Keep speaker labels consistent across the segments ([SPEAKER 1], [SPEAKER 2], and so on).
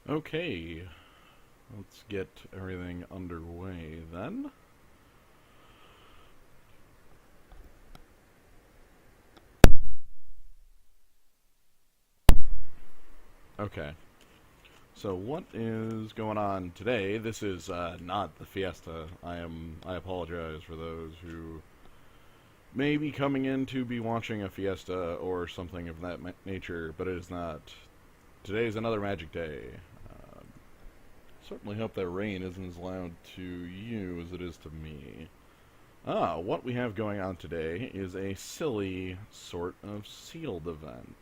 [SPEAKER 1] Okay, let's get everything underway then. Okay, so what is going on today? This is not the Fiesta. I apologize for those who may be coming in to be watching a Fiesta or something of that nature, but it is not. Today is another Magic Day. Um, Certainly hope that rain isn't as loud to you as it is to me. What we have going on today is a silly sort of sealed event.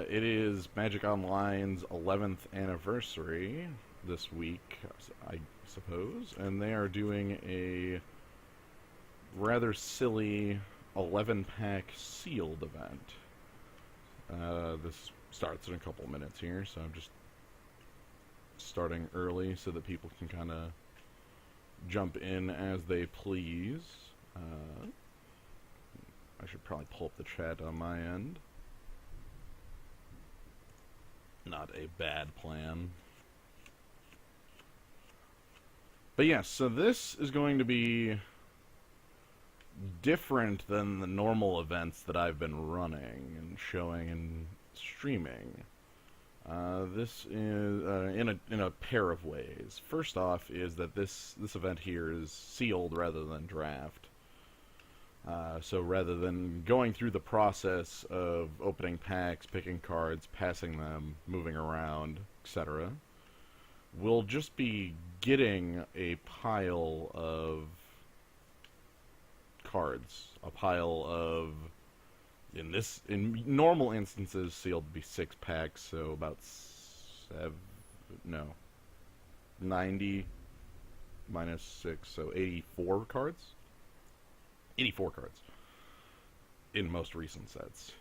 [SPEAKER 1] It is Magic Online's 11th anniversary this week, I suppose, and they are doing a rather silly 11-pack sealed event. This starts in a couple minutes here, so I'm just starting early so that people can kind of jump in as they please. I should probably pull up the chat on my end. Not a bad plan. But yes, so this is going to be different than the normal events that I've been running and showing and streaming. This is in a pair of ways. First off, is that this event here is sealed rather than draft. So rather than going through the process of opening packs, picking cards, passing them, moving around, etc., we'll just be getting a pile of cards. A pile of, in normal instances, sealed to be 6 packs, so about 90 minus 6, so 84 cards? 84 cards in most recent sets.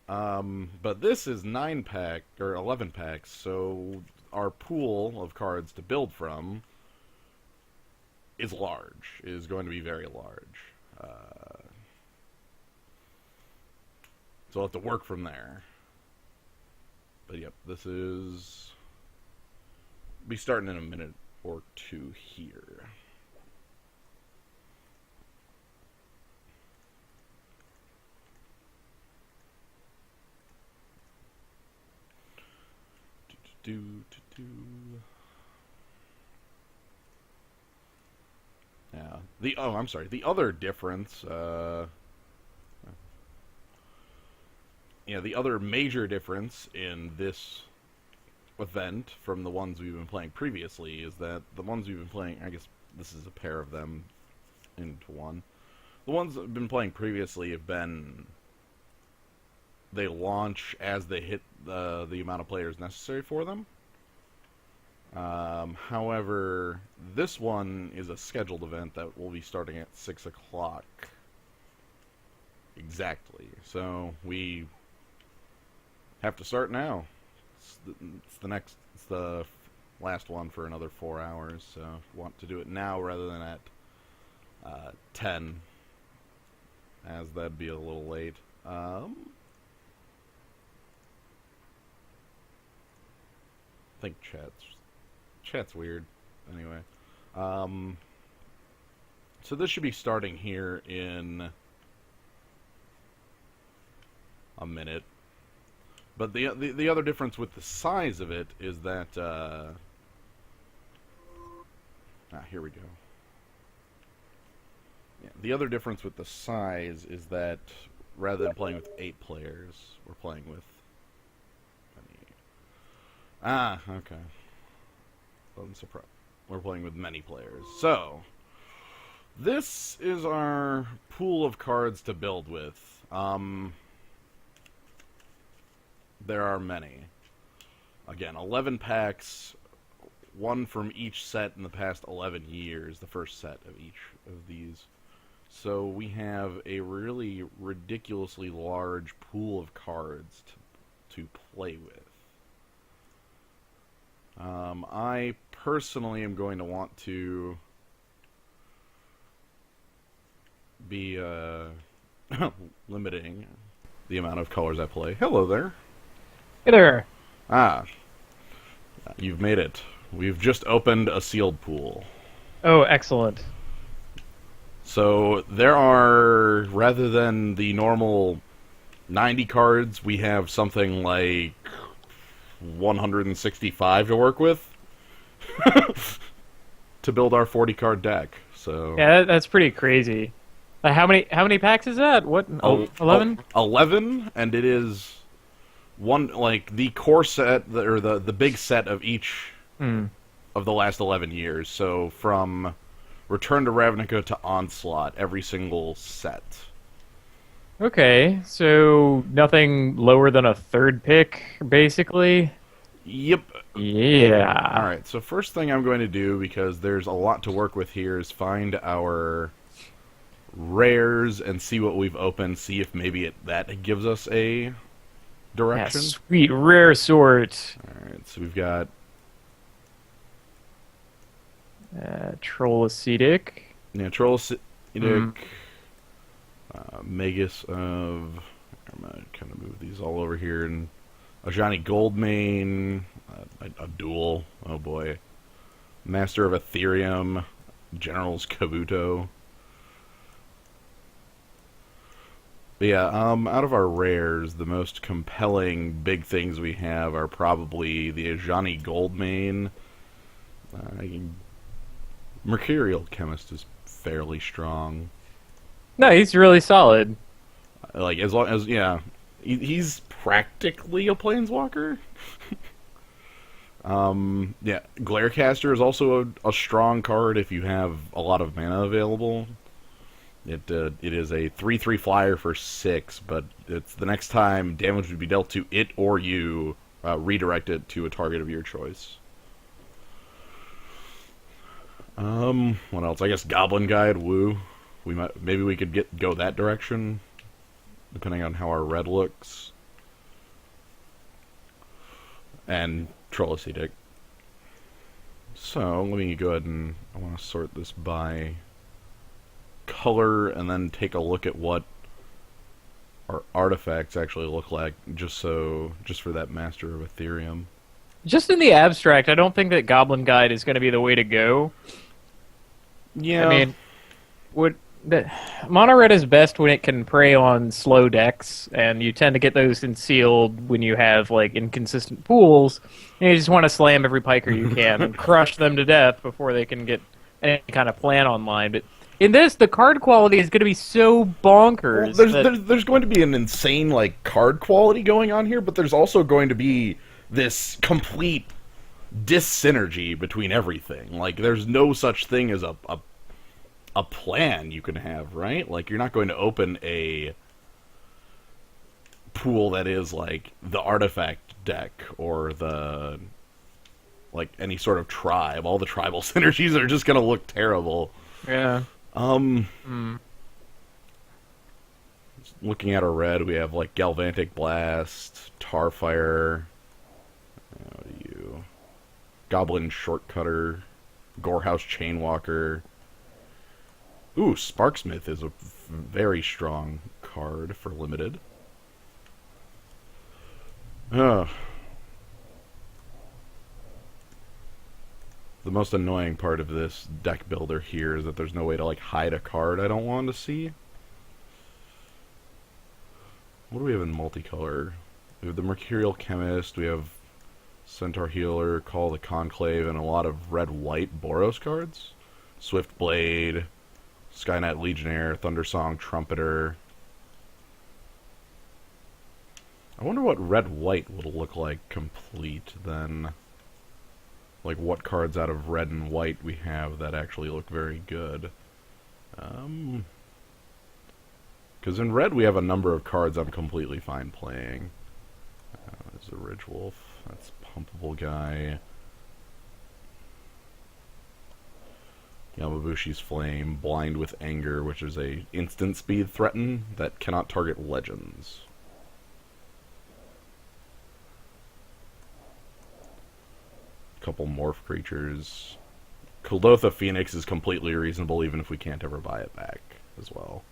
[SPEAKER 1] But this is 9-pack, or 11 packs, so our pool of cards to build from is going to be very large. So I'll have to work from there. But yep, this is... be starting in a minute or two here. Yeah. I'm sorry. The other difference, the other major difference in this event from the ones we've been playing previously is that the ones we've been playing, I guess this is a pair of them into one. The ones I've been playing previously have been, they launch as they hit the amount of players necessary for them. However, this one is a scheduled event that will be starting at 6 o'clock. Exactly. So we have to start now. It's the last one for another 4 hours, so want to do it now rather than at 10, as that'd be a little late. I think chat's weird. Anyway, so this should be starting here in a minute. But the other difference with the size of it is that here we go. Yeah, the other difference with the size is that rather than playing with 8 players, we're playing with okay. Wasn't surprised. We're playing with many players. So, this is our pool of cards to build with. There are many. Again, 11 packs, one from each set in the past 11 years, the first set of each of these. So we have a really ridiculously large pool of cards to play with. I personally am going to want to be limiting the amount of colors I play. Hello there.
[SPEAKER 2] Hey there.
[SPEAKER 1] Ah. You've made it. We've just opened a sealed pool.
[SPEAKER 2] Oh, excellent.
[SPEAKER 1] So there are, rather than the normal 90 cards, we have something like 165 to work with to build our 40 card deck. So
[SPEAKER 2] Yeah, that's pretty crazy. How many packs is that? What? 11?
[SPEAKER 1] 11, and it is one like the core set or the big set of each
[SPEAKER 2] Hmm.
[SPEAKER 1] of the last 11 years. So from Return to Ravnica to Onslaught, every single set.
[SPEAKER 2] Okay, so nothing lower than a third pick, basically.
[SPEAKER 1] Yep. All
[SPEAKER 2] Yeah.
[SPEAKER 1] right. So first thing I'm going to do, because there's a lot to work with here, is find our rares and see what we've opened. See if maybe that gives us a
[SPEAKER 2] Yeah,
[SPEAKER 1] direction.
[SPEAKER 2] sweet rare sort.
[SPEAKER 1] All right. So we've got
[SPEAKER 2] Troll Ascetic.
[SPEAKER 1] Troll Edic,
[SPEAKER 2] Mm.
[SPEAKER 1] Magus of. I'm gonna kind of move these all over here, and Ajani Goldmane, a duel. Oh boy, Master of Ethereum, General's Kabuto. But yeah, out of our rares, the most compelling big things we have are probably the Ajani Goldmane. Uh, Mercurial Chemist is fairly strong.
[SPEAKER 2] No, he's really solid.
[SPEAKER 1] Like as long as he's practically a planeswalker. Yeah, Glarecaster is also a strong card if you have a lot of mana available. It is a 3/3 flyer for 6, but it's the next time damage would be dealt to it or you, redirect it to a target of your choice. What else? I guess Goblin Guide, woo. Maybe we could go that direction, depending on how our red looks. And Troll Ascetic. So let me go ahead and I want to sort this by color and then take a look at what our artifacts actually look like, just for that Master of Ethereum.
[SPEAKER 2] Just in the abstract, I don't think that Goblin Guide is going to be the way to go.
[SPEAKER 1] Yeah.
[SPEAKER 2] I mean, would the mono red is best when it can prey on slow decks, and you tend to get those in sealed when you have like inconsistent pools. And you just want to slam every piker you can and crush them to death before they can get any kind of plan online. But in this, the card quality is going to be so bonkers.
[SPEAKER 1] Well, there's going to be an insane like card quality going on here, but there's also going to be this complete dyssynergy between everything. Like, there's no such thing as a plan you can have, right? Like, you're not going to open a pool that is like the artifact deck or the like any sort of tribe. All the tribal synergies are just going to look terrible.
[SPEAKER 2] Yeah.
[SPEAKER 1] Um, Looking at our red, we have like Galvantic Blast, Tarfire, what do you? Goblin Shortcutter, Gorehouse Chainwalker. Ooh, Sparksmith is a very strong card for limited. Ugh. The most annoying part of this deck builder here is that there's no way to like hide a card I don't want to see. What do we have in multicolor? We have the Mercurial Chemist, we have Centaur Healer, Call the Conclave, and a lot of red-white Boros cards. Swift Blade, Skynet Legionnaire, Thundersong Trumpeter. I wonder what red-white would look like complete then. Like what cards out of red and white we have that actually look very good. Because in red we have a number of cards I'm completely fine playing. There's a Ridge Wolf. That's Pumpable Guy. Yamabushi's Flame. Blind with Anger, which is a instant speed threaten that cannot target legends. Couple morph creatures. Kuldotha Phoenix is completely reasonable even if we can't ever buy it back as well.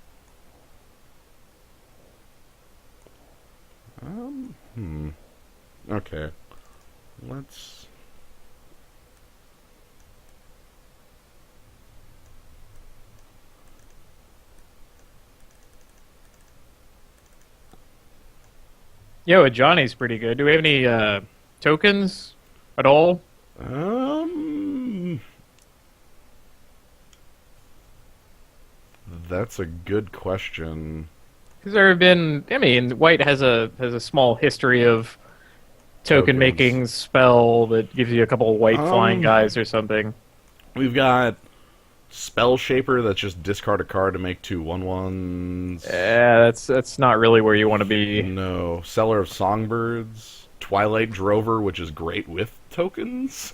[SPEAKER 1] Okay. Let's
[SPEAKER 2] Yo, Johnny's pretty good. Do we have any tokens at all?
[SPEAKER 1] Um, that's a good question.
[SPEAKER 2] Because there have been. I mean, White has a small history of token
[SPEAKER 1] Tokens.
[SPEAKER 2] making spell that gives you a couple of white flying
[SPEAKER 1] Um,
[SPEAKER 2] guys or something.
[SPEAKER 1] we've got Spell Shaper that's just discard a card to make two 1/1s.
[SPEAKER 2] That's not really where you want to be.
[SPEAKER 1] No. Seller of Songbirds. Twilight Drover, which is great with tokens.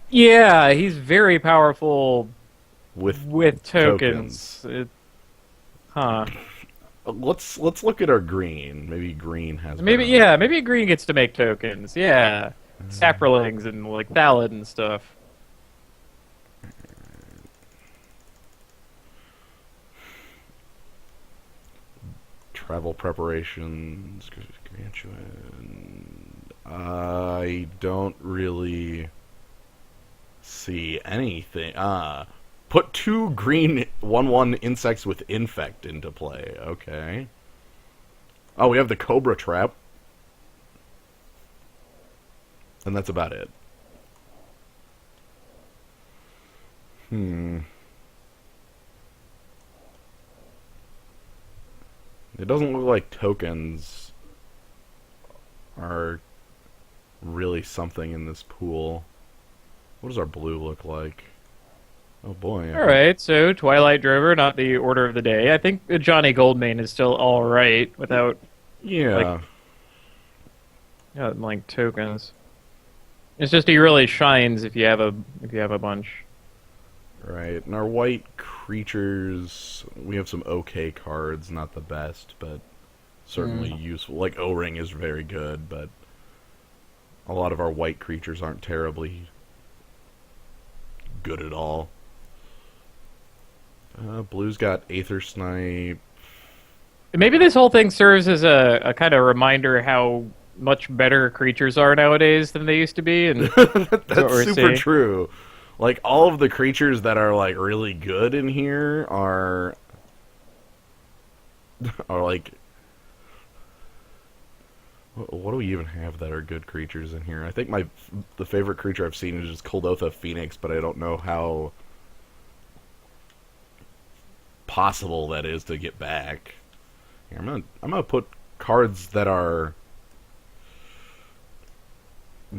[SPEAKER 2] Yeah, he's very powerful
[SPEAKER 1] With
[SPEAKER 2] with
[SPEAKER 1] tokens.
[SPEAKER 2] tokens. Huh.
[SPEAKER 1] Let's look at our green. Maybe green has
[SPEAKER 2] Maybe
[SPEAKER 1] better.
[SPEAKER 2] yeah, maybe green gets to make tokens. Yeah, saprolings and like Thallid and stuff.
[SPEAKER 1] Travel preparations. Gargantuan. I don't really see anything. Put two green 1/1 insects with infect into play. Okay. Oh, we have the Cobra Trap. And that's about it. Hmm. It doesn't look like tokens are really something in this pool. What does our blue look like? Oh boy.
[SPEAKER 2] All right, so Twilight Drover, not the order of the day. I think Johnny Goldmane is still all right without
[SPEAKER 1] Yeah.
[SPEAKER 2] like tokens. It's just he really shines if you have a bunch.
[SPEAKER 1] Right. And our white creatures, we have some okay cards, not the best, but certainly useful. Like O-Ring is very good, but a lot of our white creatures aren't terribly good at all. Blue's got Aether Snipe.
[SPEAKER 2] Maybe this whole thing serves as a kind of reminder how much better creatures are nowadays than they used to be, and that's what
[SPEAKER 1] That's
[SPEAKER 2] we're
[SPEAKER 1] super
[SPEAKER 2] seeing.
[SPEAKER 1] true. Like all of the creatures that are like really good in here are like what do we even have that are good creatures in here? I think the favorite creature I've seen is just Kuldotha Phoenix, but I don't know how possible that is to get back. Here, I'm gonna put cards that are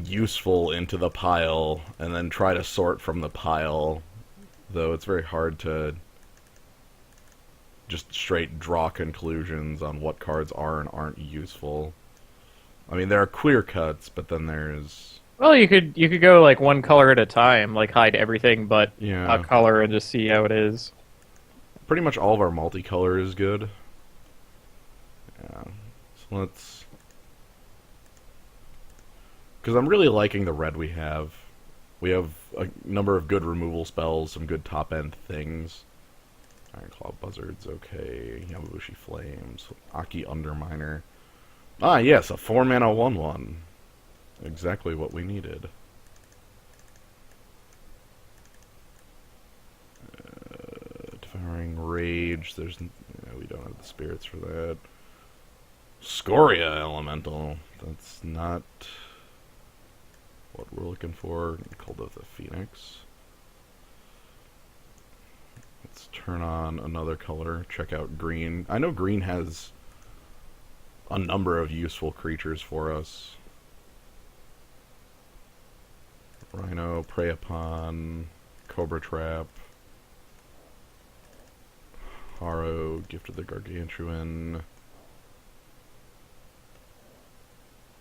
[SPEAKER 1] useful into the pile and then try to sort from the pile, though it's very hard to just straight draw conclusions on what cards are and aren't useful. I mean, there are clear cuts, but then there's
[SPEAKER 2] Well, you could go like one color at a time, like hide everything but a
[SPEAKER 1] yeah,
[SPEAKER 2] color and just see how it is.
[SPEAKER 1] pretty much all of our multicolor is good. Yeah, so let's because I'm really liking the red we have. We have a number of good removal spells, some good top end things. Ironclaw Buzzard's okay. Yamabushi Flames. Aki Underminer. Ah, yes, a 4-mana 1/1. Exactly what we needed. Devouring Rage. We don't have the spirits for that. Scoria Elemental. That's not what we're looking for. Kuldotha Phoenix. Let's turn on another color. Check out green. I know green has a number of useful creatures for us. Rhino, Prey Upon, Cobra Trap, Haro, Gift of the Gargantuan,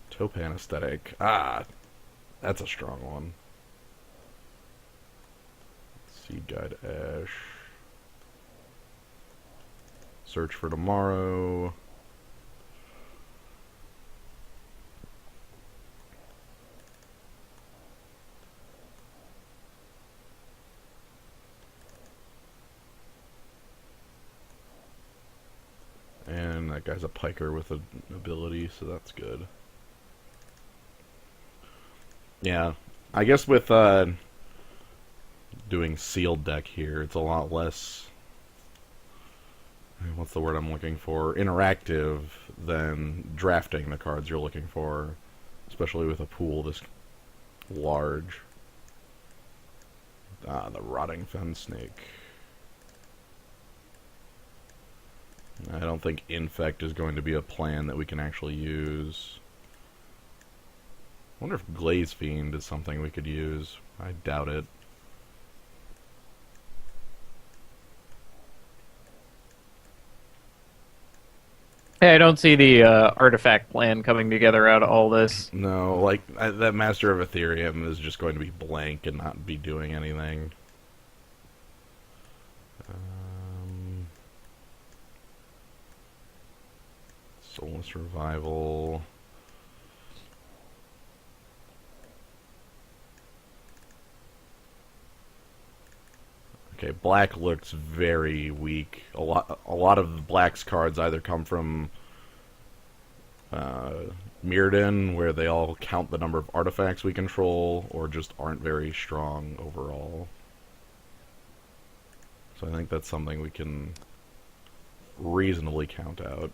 [SPEAKER 1] Topan Aesthetic. Ah, that's a strong one. Seed Guide Ash. Search for Tomorrow. And that guy's a piker with an ability, so that's good. Yeah, I guess with doing sealed deck here, it's a lot less what's the word I'm looking for? Interactive than drafting the cards you're looking for, especially with a pool this large. Ah, the Rotting Fen Snake. I don't think Infect is going to be a plan that we can actually use. I wonder if Glaze Fiend is something we could use. I doubt it.
[SPEAKER 2] Hey, I don't see the artifact plan coming together out of all this.
[SPEAKER 1] No, like, that Master of Ethereum is just going to be blank and not be doing anything. Soulless Revival. Okay, black looks very weak. A lot of black's cards either come from Mirrodin, where they all count the number of artifacts we control, or just aren't very strong overall. So I think that's something we can reasonably count out.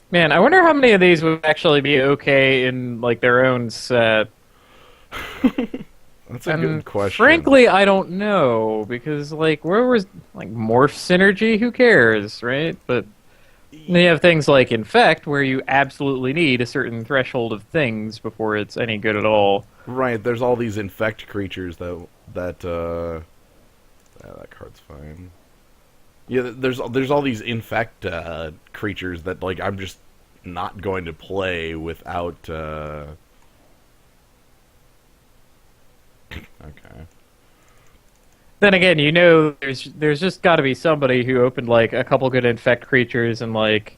[SPEAKER 2] Man, I wonder how many of these would actually be okay in like their own set.
[SPEAKER 1] That's a good question.
[SPEAKER 2] Frankly, I don't know because like where was like morph synergy? Who cares, right? But then you have things like Infect, where you absolutely need a certain threshold of things before it's any good at all.
[SPEAKER 1] Right, there's all these infect creatures that yeah, that card's fine. Yeah, there's all these infect creatures that like I'm just not going to play without. Okay.
[SPEAKER 2] Then again, you know, there's just got to be somebody who opened like a couple good infect creatures and like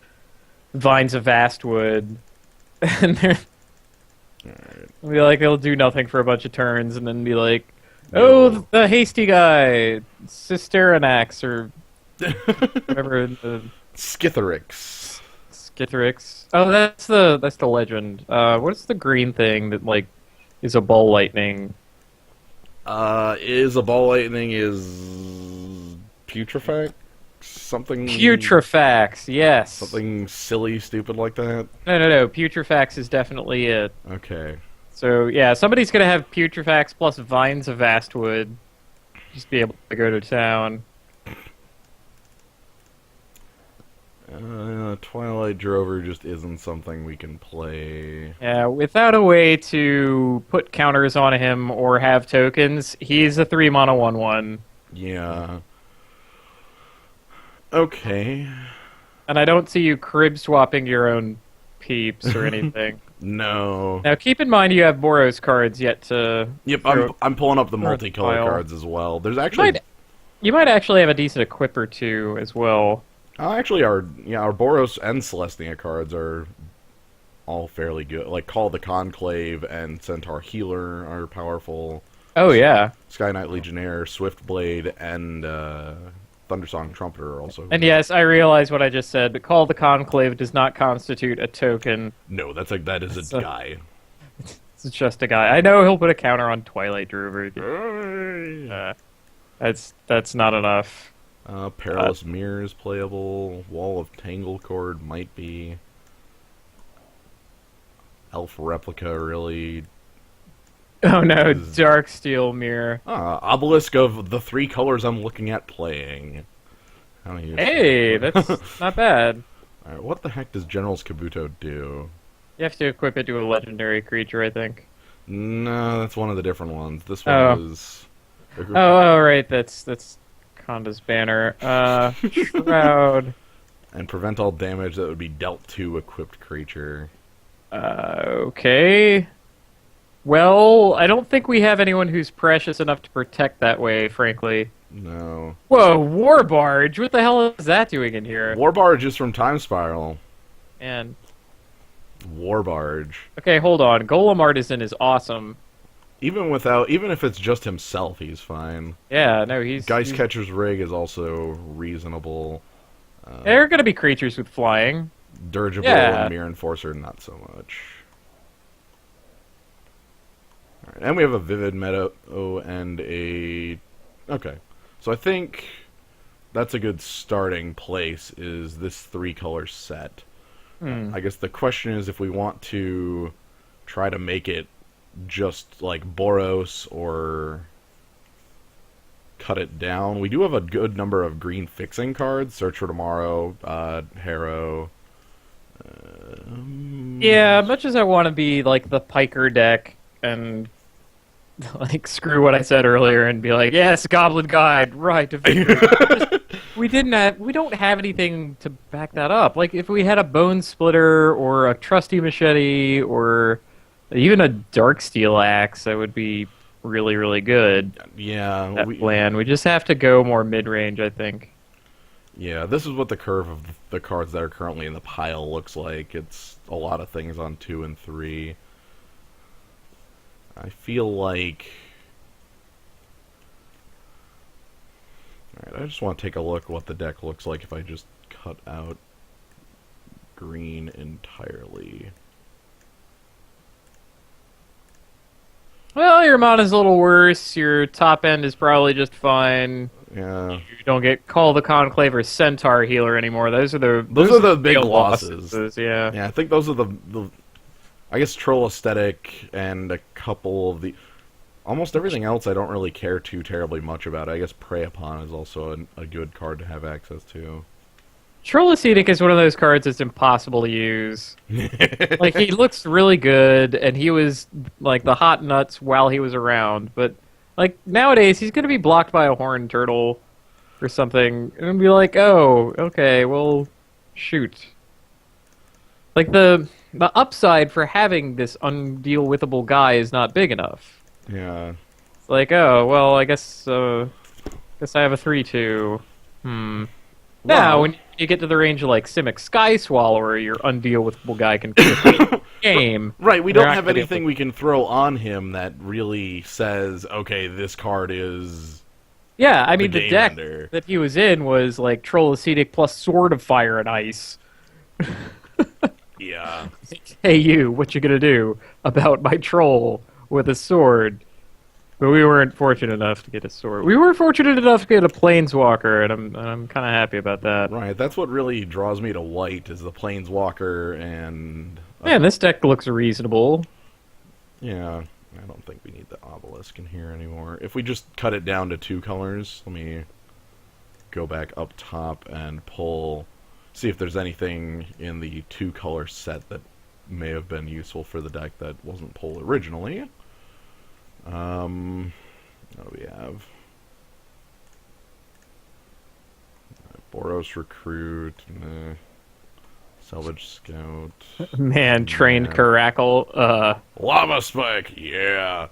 [SPEAKER 2] Vines of Vastwood, and they're be like they'll do nothing for a bunch of turns, and then be like, "Oh, the hasty guy, Cisteranax or whatever."
[SPEAKER 1] Skitherix.
[SPEAKER 2] Skitherix. Oh, that's the legend. What's the green thing that like is a ball lightning?
[SPEAKER 1] Is a ball lightning is Putrefax? Something
[SPEAKER 2] Putrefax, yes.
[SPEAKER 1] Something silly, stupid like that?
[SPEAKER 2] No. Putrefax is definitely it.
[SPEAKER 1] Okay.
[SPEAKER 2] So, yeah, somebody's gonna have Putrefax plus Vines of Vastwood. Just be able to go to town.
[SPEAKER 1] Twilight Drover just isn't something we can play.
[SPEAKER 2] Yeah, without a way to put counters on him or have tokens, he's a 3-mana 1/1.
[SPEAKER 1] Yeah. Okay.
[SPEAKER 2] And I don't see you crib swapping your own peeps or anything.
[SPEAKER 1] No.
[SPEAKER 2] Now, keep in mind you have Boros cards yet to...
[SPEAKER 1] Yep, I'm pulling up the multicolor cards as well. There's actually...
[SPEAKER 2] You might actually have a decent equip or two as well.
[SPEAKER 1] Actually, our Boros and Celestia cards are all fairly good. Like, Call the Conclave and Centaur Healer are powerful.
[SPEAKER 2] Oh, yeah.
[SPEAKER 1] Sky Knight Legionnaire, Swiftblade, and Thundersong Trumpeter are also...
[SPEAKER 2] And yes, I realize what I just said, but Call the Conclave does not constitute a token.
[SPEAKER 1] No, that is a guy.
[SPEAKER 2] It's just a guy. I know he'll put a counter on Twilight Drover. That's not enough.
[SPEAKER 1] Perilous Mirror is playable. Wall of Tanglecord might be. Elf Replica really...
[SPEAKER 2] Oh no, Darksteel Mirror.
[SPEAKER 1] Obelisk of the 3 colors I'm looking at playing.
[SPEAKER 2] Hey, that's not bad.
[SPEAKER 1] Alright, what the heck does General's Kabuto do?
[SPEAKER 2] You have to equip it to a legendary creature, I think.
[SPEAKER 1] No, that's one of the different ones. This one is...
[SPEAKER 2] Oh, right, that's Konda's banner. Shroud.
[SPEAKER 1] And prevent all damage that would be dealt to equipped creature.
[SPEAKER 2] Okay. Well, I don't think we have anyone who's precious enough to protect that way, frankly.
[SPEAKER 1] No.
[SPEAKER 2] Whoa, War Barge! What the hell is that doing in here?
[SPEAKER 1] War Barge is from Time Spiral.
[SPEAKER 2] And
[SPEAKER 1] War Barge.
[SPEAKER 2] okay, hold on. Golem Artisan is awesome.
[SPEAKER 1] Even if it's just himself, he's fine.
[SPEAKER 2] Yeah, no, he's...
[SPEAKER 1] Geist Catcher's Rig is also reasonable.
[SPEAKER 2] There are going to be creatures with flying.
[SPEAKER 1] Dirigible and Mirror Enforcer, not so much. Alright, and we have a Vivid Meadow and a... Okay. So I think that's a good starting place, is this 3-color set. I guess the question is if we want to try to make it just like Boros or cut it down. We do have a good number of green fixing cards. Search for Tomorrow, Harrow.
[SPEAKER 2] Yeah, much as I want to be like the Piker deck and like screw what I said earlier and be like, yes, Goblin Guide, right? We don't have anything to back that up. Like if we had a Bone Splitter or a Trusty Machete or even a Dark Steel Axe, that would be really, really good.
[SPEAKER 1] Yeah,
[SPEAKER 2] That plan. We just have to go more mid-range, I think.
[SPEAKER 1] Yeah, this is what the curve of the cards that are currently in the pile looks like. It's a lot of things on 2 and 3. I feel like... Alright, I just want to take a look at what the deck looks like if I just cut out green entirely.
[SPEAKER 2] Well, your mana's a little worse. Your top end is probably just fine.
[SPEAKER 1] Yeah.
[SPEAKER 2] You don't get Call the Conclave or Centaur Healer anymore. Those are the
[SPEAKER 1] big
[SPEAKER 2] real
[SPEAKER 1] losses.
[SPEAKER 2] Yeah.
[SPEAKER 1] Yeah, I think those are the I guess Troll Aesthetic and a couple of the... Almost everything else I don't really care too terribly much about. I guess Prey Upon is also a good card to have access to.
[SPEAKER 2] Troll Ascetic is one of those cards that's impossible to use. Like, he looks really good, and he was, like, the hot nuts while he was around, but, like, nowadays he's going to be blocked by a Horned Turtle or something, and be like, oh, okay, well, shoot. Like, the upside for having this undeal-withable guy is not big enough.
[SPEAKER 1] Yeah.
[SPEAKER 2] It's like, oh, well, I guess I have a 3/2. Now, when you get to the range of, like, Simic Sky Swallower, your undeal-withable guy can the game.
[SPEAKER 1] Right, we don't have anything we can throw on him that really says, okay, this card is...
[SPEAKER 2] Yeah, I mean, the deck
[SPEAKER 1] ender.
[SPEAKER 2] that he was in was, like, Troll Ascetic plus Sword of Fire and Ice.
[SPEAKER 1] Yeah.
[SPEAKER 2] Hey, you, what you gonna do about my troll with a sword? But we weren't fortunate enough to get a sword. We were fortunate enough to get a Planeswalker, and I'm kind of happy about that.
[SPEAKER 1] Right, that's what really draws me to white, is the Planeswalker and...
[SPEAKER 2] Man, this deck looks reasonable.
[SPEAKER 1] Yeah, I don't think we need the Obelisk in here anymore. If we just cut it down to 2 colors, let me go back up top and pull... See if there's anything in the 2-color set that may have been useful for the deck that wasn't pulled originally. What do we have? Boros Recruit, Salvage Scout.
[SPEAKER 2] Man, Trained Caracal.
[SPEAKER 1] Lava Spike, yeah.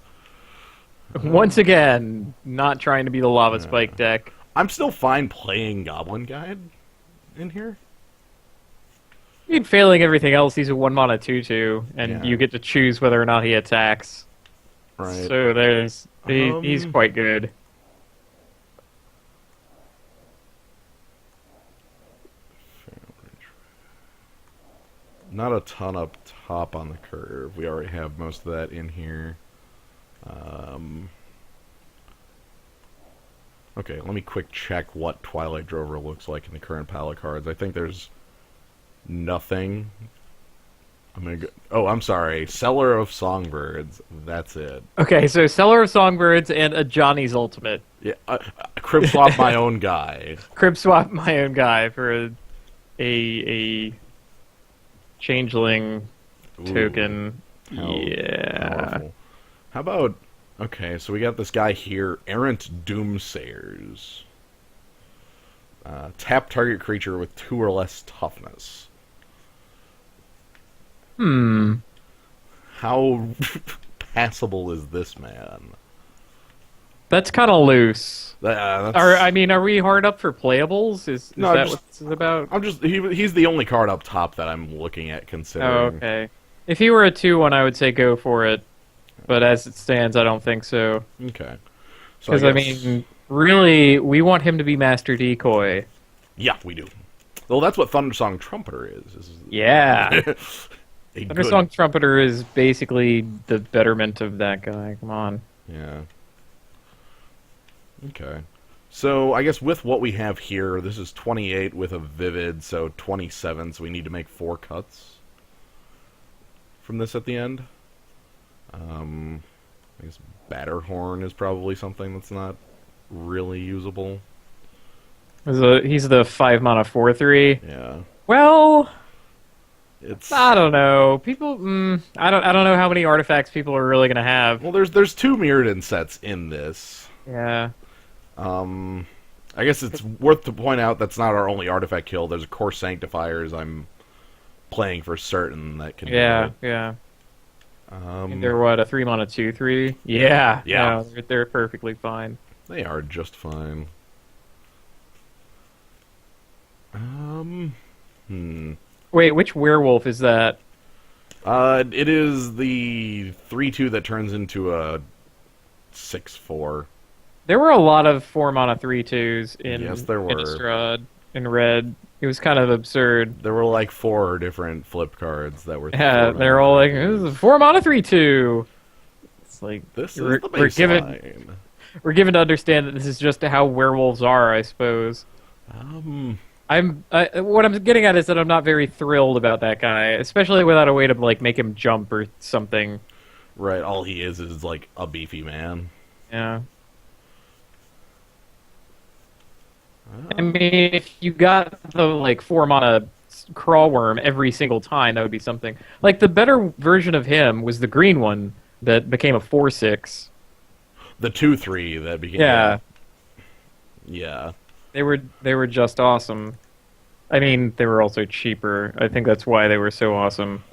[SPEAKER 2] Once again, not trying to be the Lava Spike deck.
[SPEAKER 1] I'm still fine playing Goblin Guide in here.
[SPEAKER 2] I mean, failing everything else, he's a 1-mana 2/2, and you get to choose whether or not he attacks.
[SPEAKER 1] Right.
[SPEAKER 2] So there's he's quite good.
[SPEAKER 1] Not a ton up top on the curve. We already have most of that in here. Okay, let me quick check what Twilight Drover looks like in the current pile of cards. I think there's nothing. I'm gonna go... Oh, I'm sorry. Seller of Songbirds. That's it.
[SPEAKER 2] Okay, so Seller of Songbirds and a Johnny's Ultimate.
[SPEAKER 1] Yeah, crib swap my own guy.
[SPEAKER 2] Crib swap my own guy for a changeling token.
[SPEAKER 1] Powerful. How about... Okay, so we got this guy here, Errant Doomsayers. Tap target creature with 2 or less toughness. How passable is this man?
[SPEAKER 2] That's kind of loose.
[SPEAKER 1] That's...
[SPEAKER 2] Are we hard up for playables? Is
[SPEAKER 1] No,
[SPEAKER 2] that what this is about?
[SPEAKER 1] I'm just he's the only card up top that I'm looking at considering.
[SPEAKER 2] Oh, okay. If he were a 2/1, I would say go for it. But as it stands, I don't think so.
[SPEAKER 1] Okay.
[SPEAKER 2] Because, I mean, really, we want him to be Master Decoy.
[SPEAKER 1] Yeah, we do. Well, that's what Thundersong Trumpeter is.
[SPEAKER 2] Yeah. Thundersong Trumpeter is basically the betterment of that guy. Come on.
[SPEAKER 1] Yeah. Okay. So I guess with what we have here, this is 28 with a vivid, so 27. So we need to make 4 cuts from this at the end. I guess Batterhorn is probably something that's not really usable.
[SPEAKER 2] He's the 5 mana 4/3.
[SPEAKER 1] Yeah,
[SPEAKER 2] Well,
[SPEAKER 1] it's
[SPEAKER 2] I don't know. People, I don't know how many artifacts people are really gonna have.
[SPEAKER 1] well, there's 2 Mirrodin sets in this.
[SPEAKER 2] Yeah.
[SPEAKER 1] I guess it's worth to point out that's not our only artifact kill. There's of course Sanctifiers. I'm playing for certain that can.
[SPEAKER 2] Yeah,
[SPEAKER 1] do it.
[SPEAKER 2] yeah. They're what, a 3 mana 2/3? Yeah,
[SPEAKER 1] Yeah.
[SPEAKER 2] no, they're perfectly fine.
[SPEAKER 1] They are just fine.
[SPEAKER 2] Wait, which werewolf is that?
[SPEAKER 1] It is the 3/2 that turns into a 6/4.
[SPEAKER 2] There were a lot of 4 mana 3/2s in
[SPEAKER 1] Yes, there were.
[SPEAKER 2] Innistrad in red. It was kind of absurd.
[SPEAKER 1] There were like 4 different flip cards that were.
[SPEAKER 2] Yeah, they're all like, this is a 4 mana 3/2. It's like
[SPEAKER 1] This is
[SPEAKER 2] we're,
[SPEAKER 1] the
[SPEAKER 2] we're given
[SPEAKER 1] baseline.
[SPEAKER 2] we're given to understand that this is just how werewolves are, I suppose. What I'm getting at is that I'm not very thrilled about that guy, especially without a way to like make him jump or something.
[SPEAKER 1] Right, all he is like a beefy man.
[SPEAKER 2] Yeah. I mean, if you got the like 4 mana crawl worm every single time, that would be something. Like the better version of him was the green one that became a 4/6.
[SPEAKER 1] The 2/3 that became.
[SPEAKER 2] Yeah.
[SPEAKER 1] Yeah.
[SPEAKER 2] They were just awesome. I mean, they were also cheaper. I think that's why they were so awesome.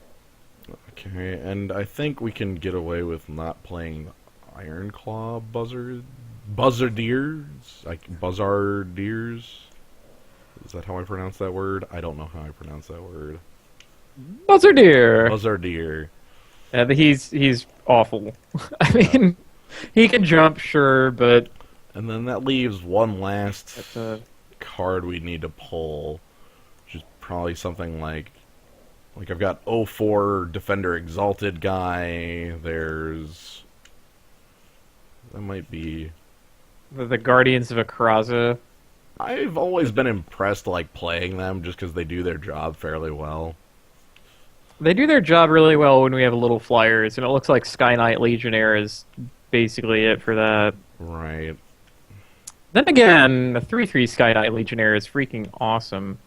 [SPEAKER 1] Okay, and I think we can get away with not playing Ironclaw Buzzardiers? Buzzardiers? Is that how I pronounce that word? I don't know how I pronounce that word.
[SPEAKER 2] Buzzardier.
[SPEAKER 1] Buzzardier.
[SPEAKER 2] Yeah, but he's awful. I mean, he can jump, sure, but
[SPEAKER 1] And then that leaves one last
[SPEAKER 2] that's a
[SPEAKER 1] card we need to pull, which is probably something like I've got 04 Defender Exalted guy. There's that might be.
[SPEAKER 2] the Guardians of Akraza.
[SPEAKER 1] I've always been impressed like playing them just because they do their job fairly well.
[SPEAKER 2] They do their job really well when we have little flyers, and it looks like Sky Knight Legionnaire is basically it for that.
[SPEAKER 1] Right.
[SPEAKER 2] Then again, the 3/3 Sky Knight Legionnaire is freaking awesome.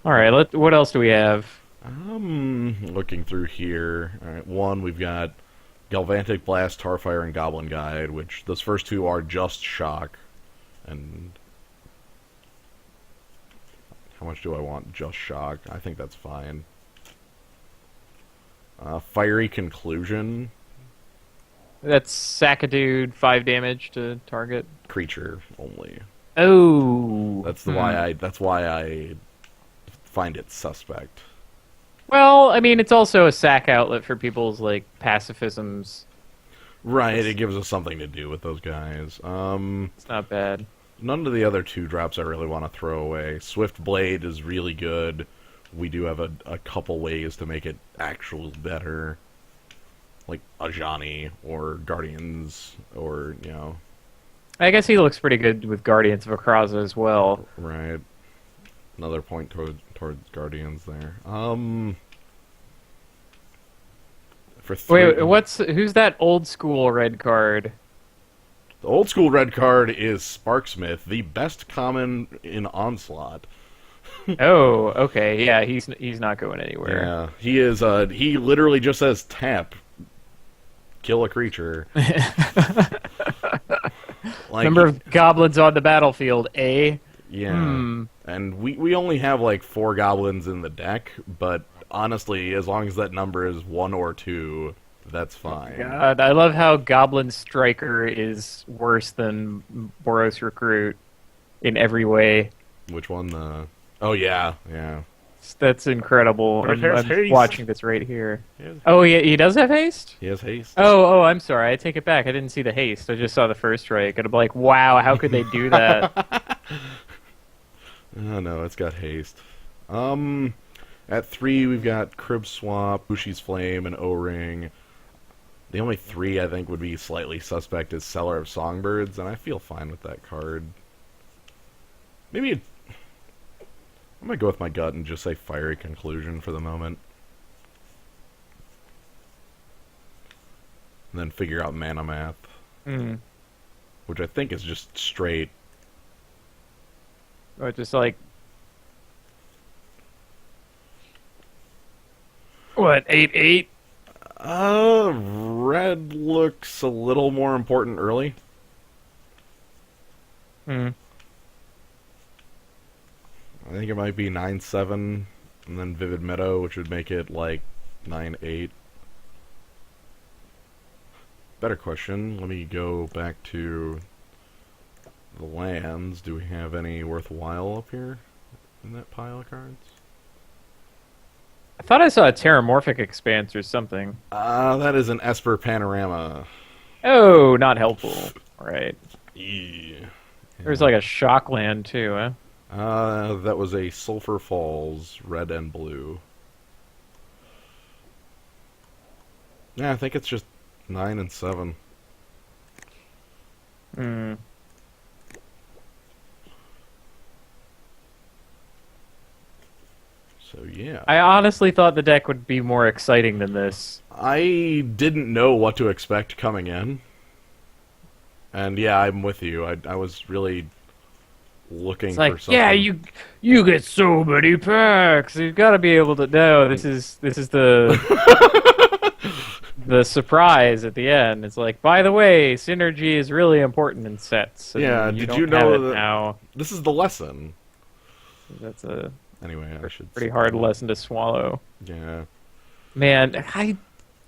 [SPEAKER 2] Alright, what else do we have?
[SPEAKER 1] Looking through here. Alright, one, we've got Galvanic Blast, Tarfire, and Goblin Guide, which those first 2 are just shock. And how much do I want just shock? I think that's fine. Fiery Conclusion.
[SPEAKER 2] That's sack a dude, 5 damage to target.
[SPEAKER 1] Creature only.
[SPEAKER 2] Oh,
[SPEAKER 1] That's why I find it suspect.
[SPEAKER 2] Well, I mean, it's also a sack outlet for people's like pacifisms.
[SPEAKER 1] Right, it gives us something to do with those guys.
[SPEAKER 2] It's not bad.
[SPEAKER 1] None of the other 2 drops I really want to throw away. Swift Blade is really good. We do have a couple ways to make it actually better. Like Ajani or Guardians or,
[SPEAKER 2] I guess he looks pretty good with Guardians of Akraza as well.
[SPEAKER 1] Right. Another point towards Guardians there. For 3,
[SPEAKER 2] Wait, who's that old school red card?
[SPEAKER 1] the old school red card is Sparksmith, the best common in Onslaught.
[SPEAKER 2] Oh, okay, yeah, he's not going anywhere.
[SPEAKER 1] Yeah, he is. He literally just says tap, kill a creature. Like,
[SPEAKER 2] Number of goblins on the battlefield, eh?
[SPEAKER 1] Yeah, and we only have like 4 goblins in the deck, but honestly, as long as that number is 1 or 2, that's fine.
[SPEAKER 2] God, I love how Goblin Striker is worse than Boros Recruit in every way.
[SPEAKER 1] Which one? Oh yeah.
[SPEAKER 2] That's incredible.
[SPEAKER 1] But it has
[SPEAKER 2] I'm
[SPEAKER 1] haste.
[SPEAKER 2] watching this right here. Oh, yeah, he does have haste?
[SPEAKER 1] He has haste.
[SPEAKER 2] Oh, I'm sorry. I take it back. I didn't see the haste. I just saw the first strike. And I'm like, wow, how could they do that?
[SPEAKER 1] Oh no, it's got haste. At 3 we've got Crib Swap, Bushi's Flame, and O-Ring. The only 3 I think would be slightly suspect is Seller of Songbirds, and I feel fine with that card. Maybe I'm gonna go with my gut and just say Fiery Conclusion for the moment. And then figure out mana math.
[SPEAKER 2] Hmm.
[SPEAKER 1] Which I think is just straight.
[SPEAKER 2] Or just like... What, 8/8?
[SPEAKER 1] Red looks a little more important early.
[SPEAKER 2] Hmm.
[SPEAKER 1] I think it might be 9/7, and then Vivid Meadow, which would make it like 9/8. Better question. Let me go back to the lands. Do we have any worthwhile up here in that pile of cards?
[SPEAKER 2] I thought I saw a Terramorphic Expanse or something.
[SPEAKER 1] That is an Esper Panorama.
[SPEAKER 2] Oh, not helpful. Right.
[SPEAKER 1] Yeah.
[SPEAKER 2] There's like a Shockland too, huh?
[SPEAKER 1] That was a Sulphur Falls, red and blue. Yeah, I think it's just 9 and 7.
[SPEAKER 2] Hmm.
[SPEAKER 1] So yeah.
[SPEAKER 2] I honestly thought the deck would be more exciting than this.
[SPEAKER 1] I didn't know what to expect coming in. And yeah, I'm with you. I was really looking
[SPEAKER 2] It's
[SPEAKER 1] for
[SPEAKER 2] like,
[SPEAKER 1] something.
[SPEAKER 2] yeah, you get so many packs. You've got to be able to know this is the the surprise at the end. It's like, by the way, synergy is really important in sets. And
[SPEAKER 1] Yeah,
[SPEAKER 2] you
[SPEAKER 1] did
[SPEAKER 2] don't
[SPEAKER 1] you
[SPEAKER 2] have
[SPEAKER 1] know
[SPEAKER 2] it
[SPEAKER 1] that
[SPEAKER 2] now?
[SPEAKER 1] this is the lesson?
[SPEAKER 2] That's a
[SPEAKER 1] Anyway, I should
[SPEAKER 2] pretty
[SPEAKER 1] say
[SPEAKER 2] hard
[SPEAKER 1] that.
[SPEAKER 2] lesson to swallow.
[SPEAKER 1] Yeah.
[SPEAKER 2] Man,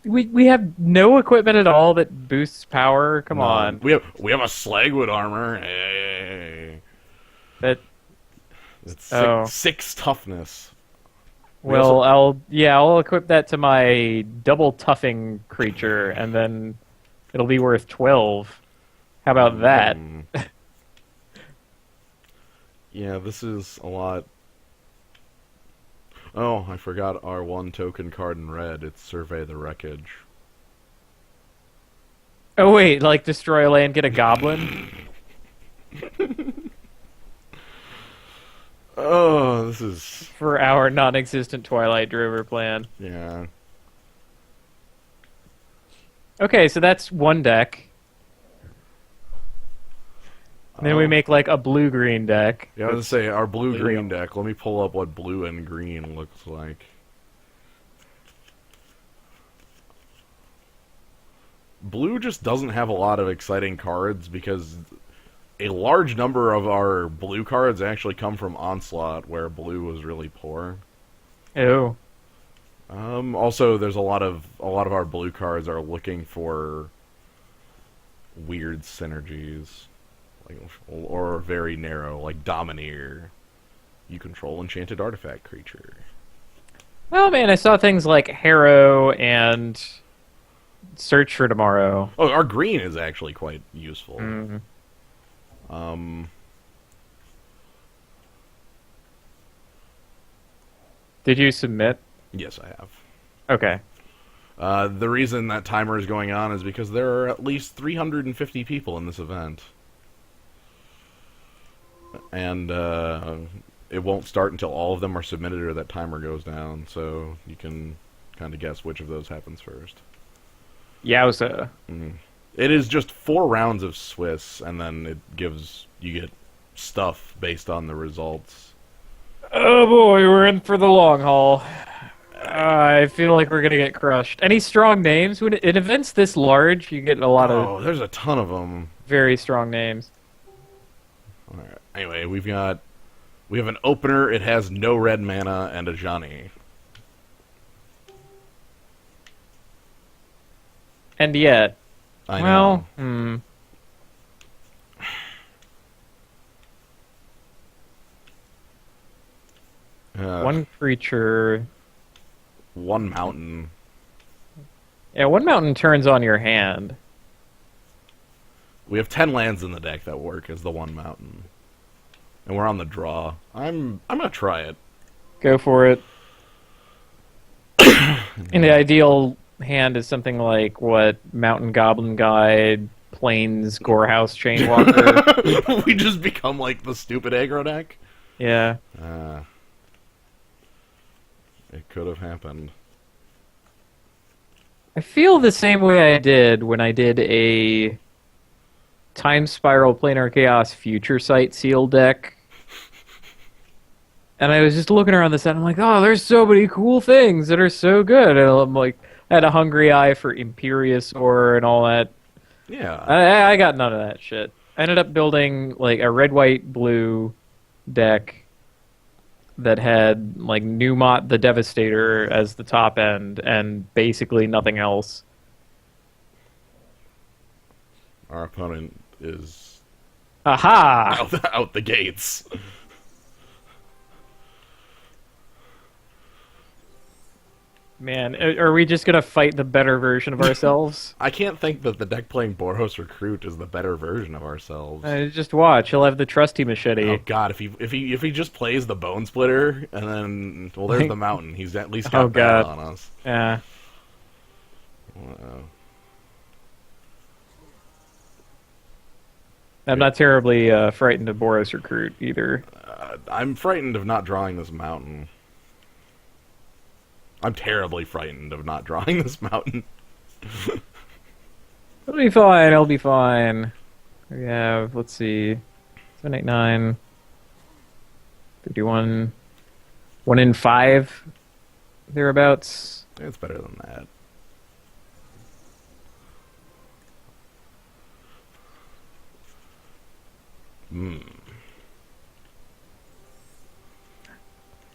[SPEAKER 2] we have no equipment at all that boosts power. Come on,
[SPEAKER 1] We have a Slagwood armor. Hey.
[SPEAKER 2] that.
[SPEAKER 1] It's
[SPEAKER 2] Oh.
[SPEAKER 1] 6 toughness. We
[SPEAKER 2] Well,
[SPEAKER 1] also-
[SPEAKER 2] I'll equip that to my double toughing creature, and then it'll be worth 12. How about that?
[SPEAKER 1] Mm. Yeah, this is a lot. Oh, I forgot our 1 token card in red. It's Survey the Wreckage.
[SPEAKER 2] Oh wait, like destroy a land, get a goblin?
[SPEAKER 1] Oh, this is...
[SPEAKER 2] For our non-existent Twilight Drover plan.
[SPEAKER 1] Yeah.
[SPEAKER 2] Okay, so that's one deck. And then we
[SPEAKER 1] Oh.
[SPEAKER 2] make like a blue-green deck.
[SPEAKER 1] Yeah, I was gonna say, our blue-green
[SPEAKER 2] Blue.
[SPEAKER 1] deck. Let me pull up what blue and green looks like. Blue just doesn't have a lot of exciting cards because a large number of our blue cards actually come from Onslaught, where blue was really poor.
[SPEAKER 2] Oh.
[SPEAKER 1] Also, there's a lot of our blue cards are looking for weird synergies, like, or very narrow, like Domineer. You control enchanted artifact creature.
[SPEAKER 2] Well, man, I saw things like Harrow and Search for Tomorrow.
[SPEAKER 1] Oh, our green is actually quite useful.
[SPEAKER 2] Mhm. Did you submit?
[SPEAKER 1] Yes, I have.
[SPEAKER 2] Okay.
[SPEAKER 1] The reason that timer is going on is because there are at least 350 people in this event. And it won't start until all of them are submitted or that timer goes down, so you can kind of guess which of those happens first.
[SPEAKER 2] Yowza.
[SPEAKER 1] It is just 4 rounds of Swiss, and then you get stuff based on the results.
[SPEAKER 2] Oh boy, we're in for the long haul. I feel like we're gonna get crushed. Any strong names? When in events this large, you get a lot of
[SPEAKER 1] Oh, there's a ton of them.
[SPEAKER 2] very strong names.
[SPEAKER 1] All right. Anyway, we have an opener. It has no red mana and a Johnny.
[SPEAKER 2] And yet,
[SPEAKER 1] I
[SPEAKER 2] well,
[SPEAKER 1] know.
[SPEAKER 2] one creature.
[SPEAKER 1] One mountain.
[SPEAKER 2] Yeah, one mountain turns on your hand.
[SPEAKER 1] We have 10 lands in the deck that work as the one mountain, and we're on the draw. I'm gonna try it.
[SPEAKER 2] Go for it. In the ideal hand is something like what Mountain Goblin Guide Plains Gorehouse Chain Walker.
[SPEAKER 1] We just become like the stupid aggro deck.
[SPEAKER 2] Yeah.
[SPEAKER 1] It could have happened.
[SPEAKER 2] I feel the same way I did when I did a Time Spiral Planar Chaos Future Sight Seal deck. And I was just looking around the set, and I'm like, oh, there's so many cool things that are so good. And I'm like, I had a hungry eye for Imperiosaur and all that.
[SPEAKER 1] Yeah.
[SPEAKER 2] I got none of that shit. I ended up building like a red, white, blue deck that had like Numot the Devastator as the top end and basically nothing else.
[SPEAKER 1] Our opponent is
[SPEAKER 2] Aha!
[SPEAKER 1] out the gates.
[SPEAKER 2] Man, are we just gonna fight the better version of ourselves?
[SPEAKER 1] I can't think that the deck playing Boros Recruit is the better version of ourselves.
[SPEAKER 2] Just watch. He'll have the trusty machete.
[SPEAKER 1] Oh God! If he just plays the Bone Splitter and then there's the Mountain. He's at least got that on us.
[SPEAKER 2] Yeah.
[SPEAKER 1] Wow.
[SPEAKER 2] I'm not terribly frightened of Boros Recruit either.
[SPEAKER 1] I'm frightened of not drawing this Mountain. I'm terribly frightened of not drawing this Mountain.
[SPEAKER 2] It'll be fine. It'll be fine. We have, let's see, 7, 8, 9, 51, 1 in 5, thereabouts.
[SPEAKER 1] It's better than that.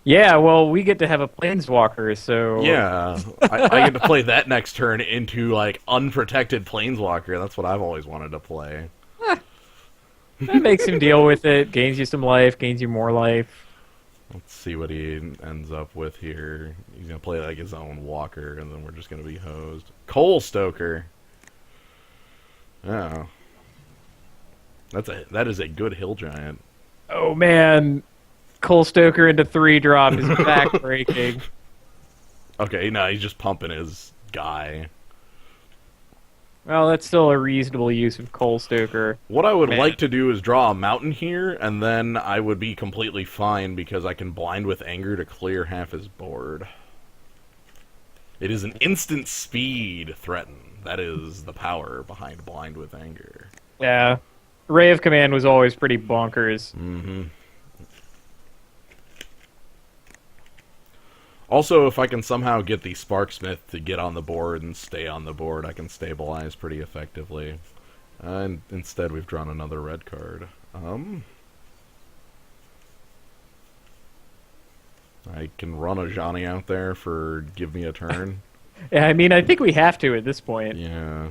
[SPEAKER 2] Yeah, well, we get to have a Planeswalker, so...
[SPEAKER 1] Yeah, I get to play that next turn into, like, unprotected Planeswalker. That's what I've always wanted to play.
[SPEAKER 2] That makes him deal with it, gains you some life, gains you more life.
[SPEAKER 1] Let's see what he ends up with here. He's going to play, like, his own Walker, and then we're just going to be hosed. Coal Stoker! Oh. That is a good hill giant.
[SPEAKER 2] Oh, man. Cole Stoker into 3-drop is backbreaking.
[SPEAKER 1] Okay, no, he's just pumping his guy.
[SPEAKER 2] Well, that's still a reasonable use of Cole Stoker.
[SPEAKER 1] What I would like to do is draw a Mountain here, and then I would be completely fine because I can Blind with Anger to clear half his board. It is an instant speed threaten. That is the power behind Blind with Anger.
[SPEAKER 2] Yeah. Ray of Command was always pretty bonkers.
[SPEAKER 1] Mm-hmm. Also, if I can somehow get the Sparksmith to get on the board and stay on the board, I can stabilize pretty effectively. And instead, we've drawn another red card. I can run a Johnny out there for give me a turn.
[SPEAKER 2] Yeah, I mean, I think we have to at this point.
[SPEAKER 1] Yeah.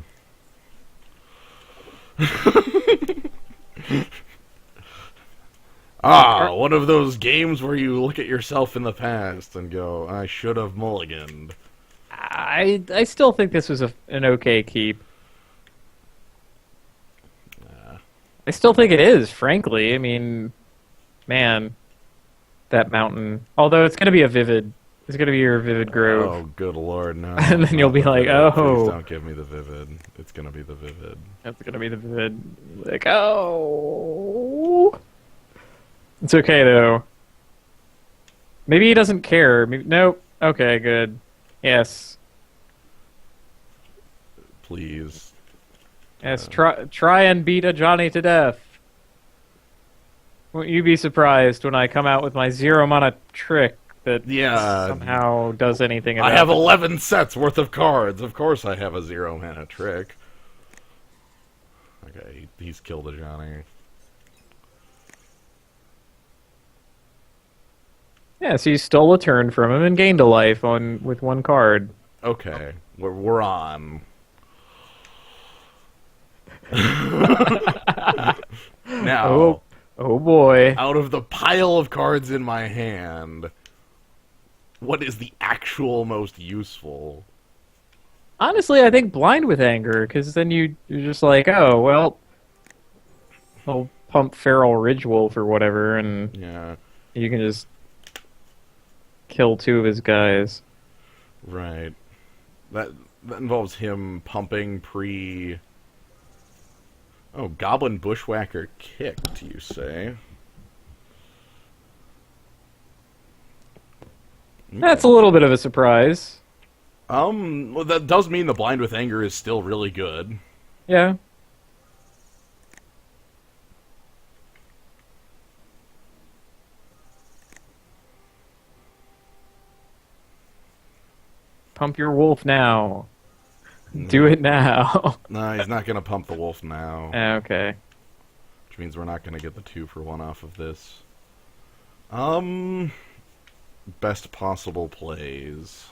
[SPEAKER 1] One of those games where you look at yourself in the past and go, I should have mulliganed.
[SPEAKER 2] I still think this was an okay keep. I still think it is, frankly. I mean, man, that Mountain. Although it's going to be a Vivid. It's going to be your Vivid Grove.
[SPEAKER 1] Oh, good lord, no.
[SPEAKER 2] And then you'll be like, oh.
[SPEAKER 1] Please don't give me the Vivid. It's going to be the Vivid.
[SPEAKER 2] It's going to be the Vivid. Like, oh. It's okay, though. Maybe he doesn't care. Maybe, nope. Okay, good. Yes.
[SPEAKER 1] Please.
[SPEAKER 2] Yes, try and beat a Johnny to death. Won't you be surprised when I come out with my 0 mana trick that somehow does anything about
[SPEAKER 1] I have 11 sets worth of cards. Of course I have a 0 mana trick. Okay, he's killed a Johnny.
[SPEAKER 2] Yeah, so you stole a turn from him and gained a life with 1 card.
[SPEAKER 1] Okay, we're on. Now,
[SPEAKER 2] oh boy.
[SPEAKER 1] Out of the pile of cards in my hand, what is the actual most useful?
[SPEAKER 2] Honestly, I think Blind with Anger, because then you're just like, oh, well, I'll pump Feral Ridgewolf or whatever, and you can just kill 2 of his guys.
[SPEAKER 1] Right. That involves him pumping pre Oh, Goblin Bushwhacker kicked, you say?
[SPEAKER 2] That's a little bit of a surprise.
[SPEAKER 1] Well, that does mean the Blind with Anger is still really good.
[SPEAKER 2] Yeah. Pump your wolf now. Do it now.
[SPEAKER 1] No, he's not going to pump the wolf now.
[SPEAKER 2] Okay.
[SPEAKER 1] Which means we're not going to get the 2-for-1 off of this. Best possible plays.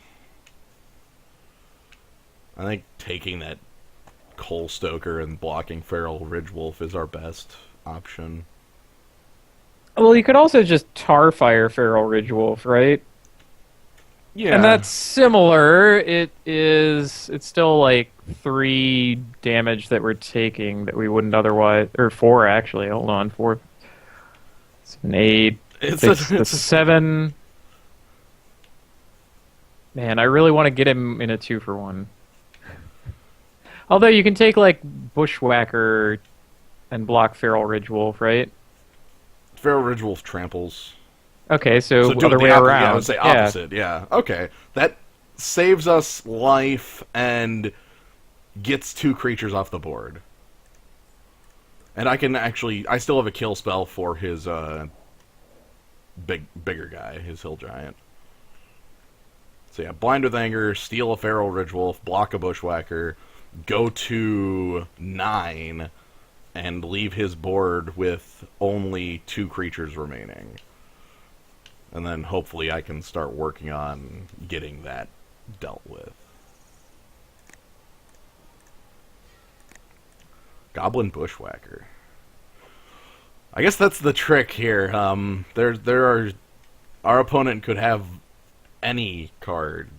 [SPEAKER 1] I think taking that Coal Stoker and blocking Feral Ridgewolf is our best option.
[SPEAKER 2] Well, you could also just tar fire Feral Ridgewolf, right?
[SPEAKER 1] Yeah.
[SPEAKER 2] And that's similar. It's still like 3 damage that we're taking that we wouldn't otherwise, or 4 actually. Hold on, 4. It's an 8.
[SPEAKER 1] It's
[SPEAKER 2] a 7. Man, I really want to get him in a 2-for-1. Although you can take like Bushwhacker and block Feral Ridgewolf, right?
[SPEAKER 1] Feral Ridgewolf tramples.
[SPEAKER 2] Okay, so
[SPEAKER 1] do
[SPEAKER 2] other
[SPEAKER 1] it
[SPEAKER 2] way around.
[SPEAKER 1] Yeah, I would say opposite. Yeah. Okay, that saves us life and gets 2 creatures off the board. And I still have a kill spell for his bigger guy, his hill giant. So yeah, Blind with Anger, steal a Feral Ridgewolf, block a Bushwhacker, go to 9, and leave his board with only 2 creatures remaining. And then hopefully I can start working on getting that dealt with. Goblin Bushwhacker. I guess that's the trick here. Our opponent could have any card.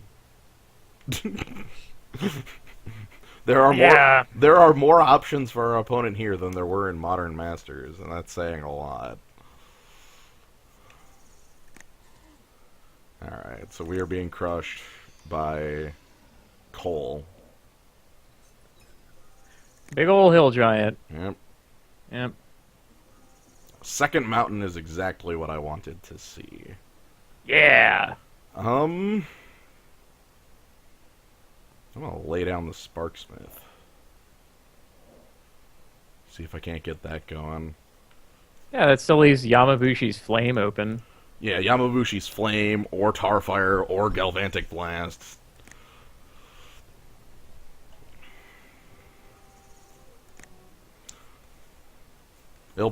[SPEAKER 1] There are more options for our opponent here than there were in Modern Masters, and that's saying a lot. Alright, so we are being crushed by Cole.
[SPEAKER 2] Big ol' hill giant.
[SPEAKER 1] Yep.
[SPEAKER 2] Yep.
[SPEAKER 1] Second mountain is exactly what I wanted to see.
[SPEAKER 2] Yeah.
[SPEAKER 1] I'm gonna lay down the Sparksmith. See if I can't get that going.
[SPEAKER 2] Yeah, that still leaves Yamabushi's Flame open.
[SPEAKER 1] Yeah, Yamabushi's Flame, or Tarfire, or Galvantic Blast. They'll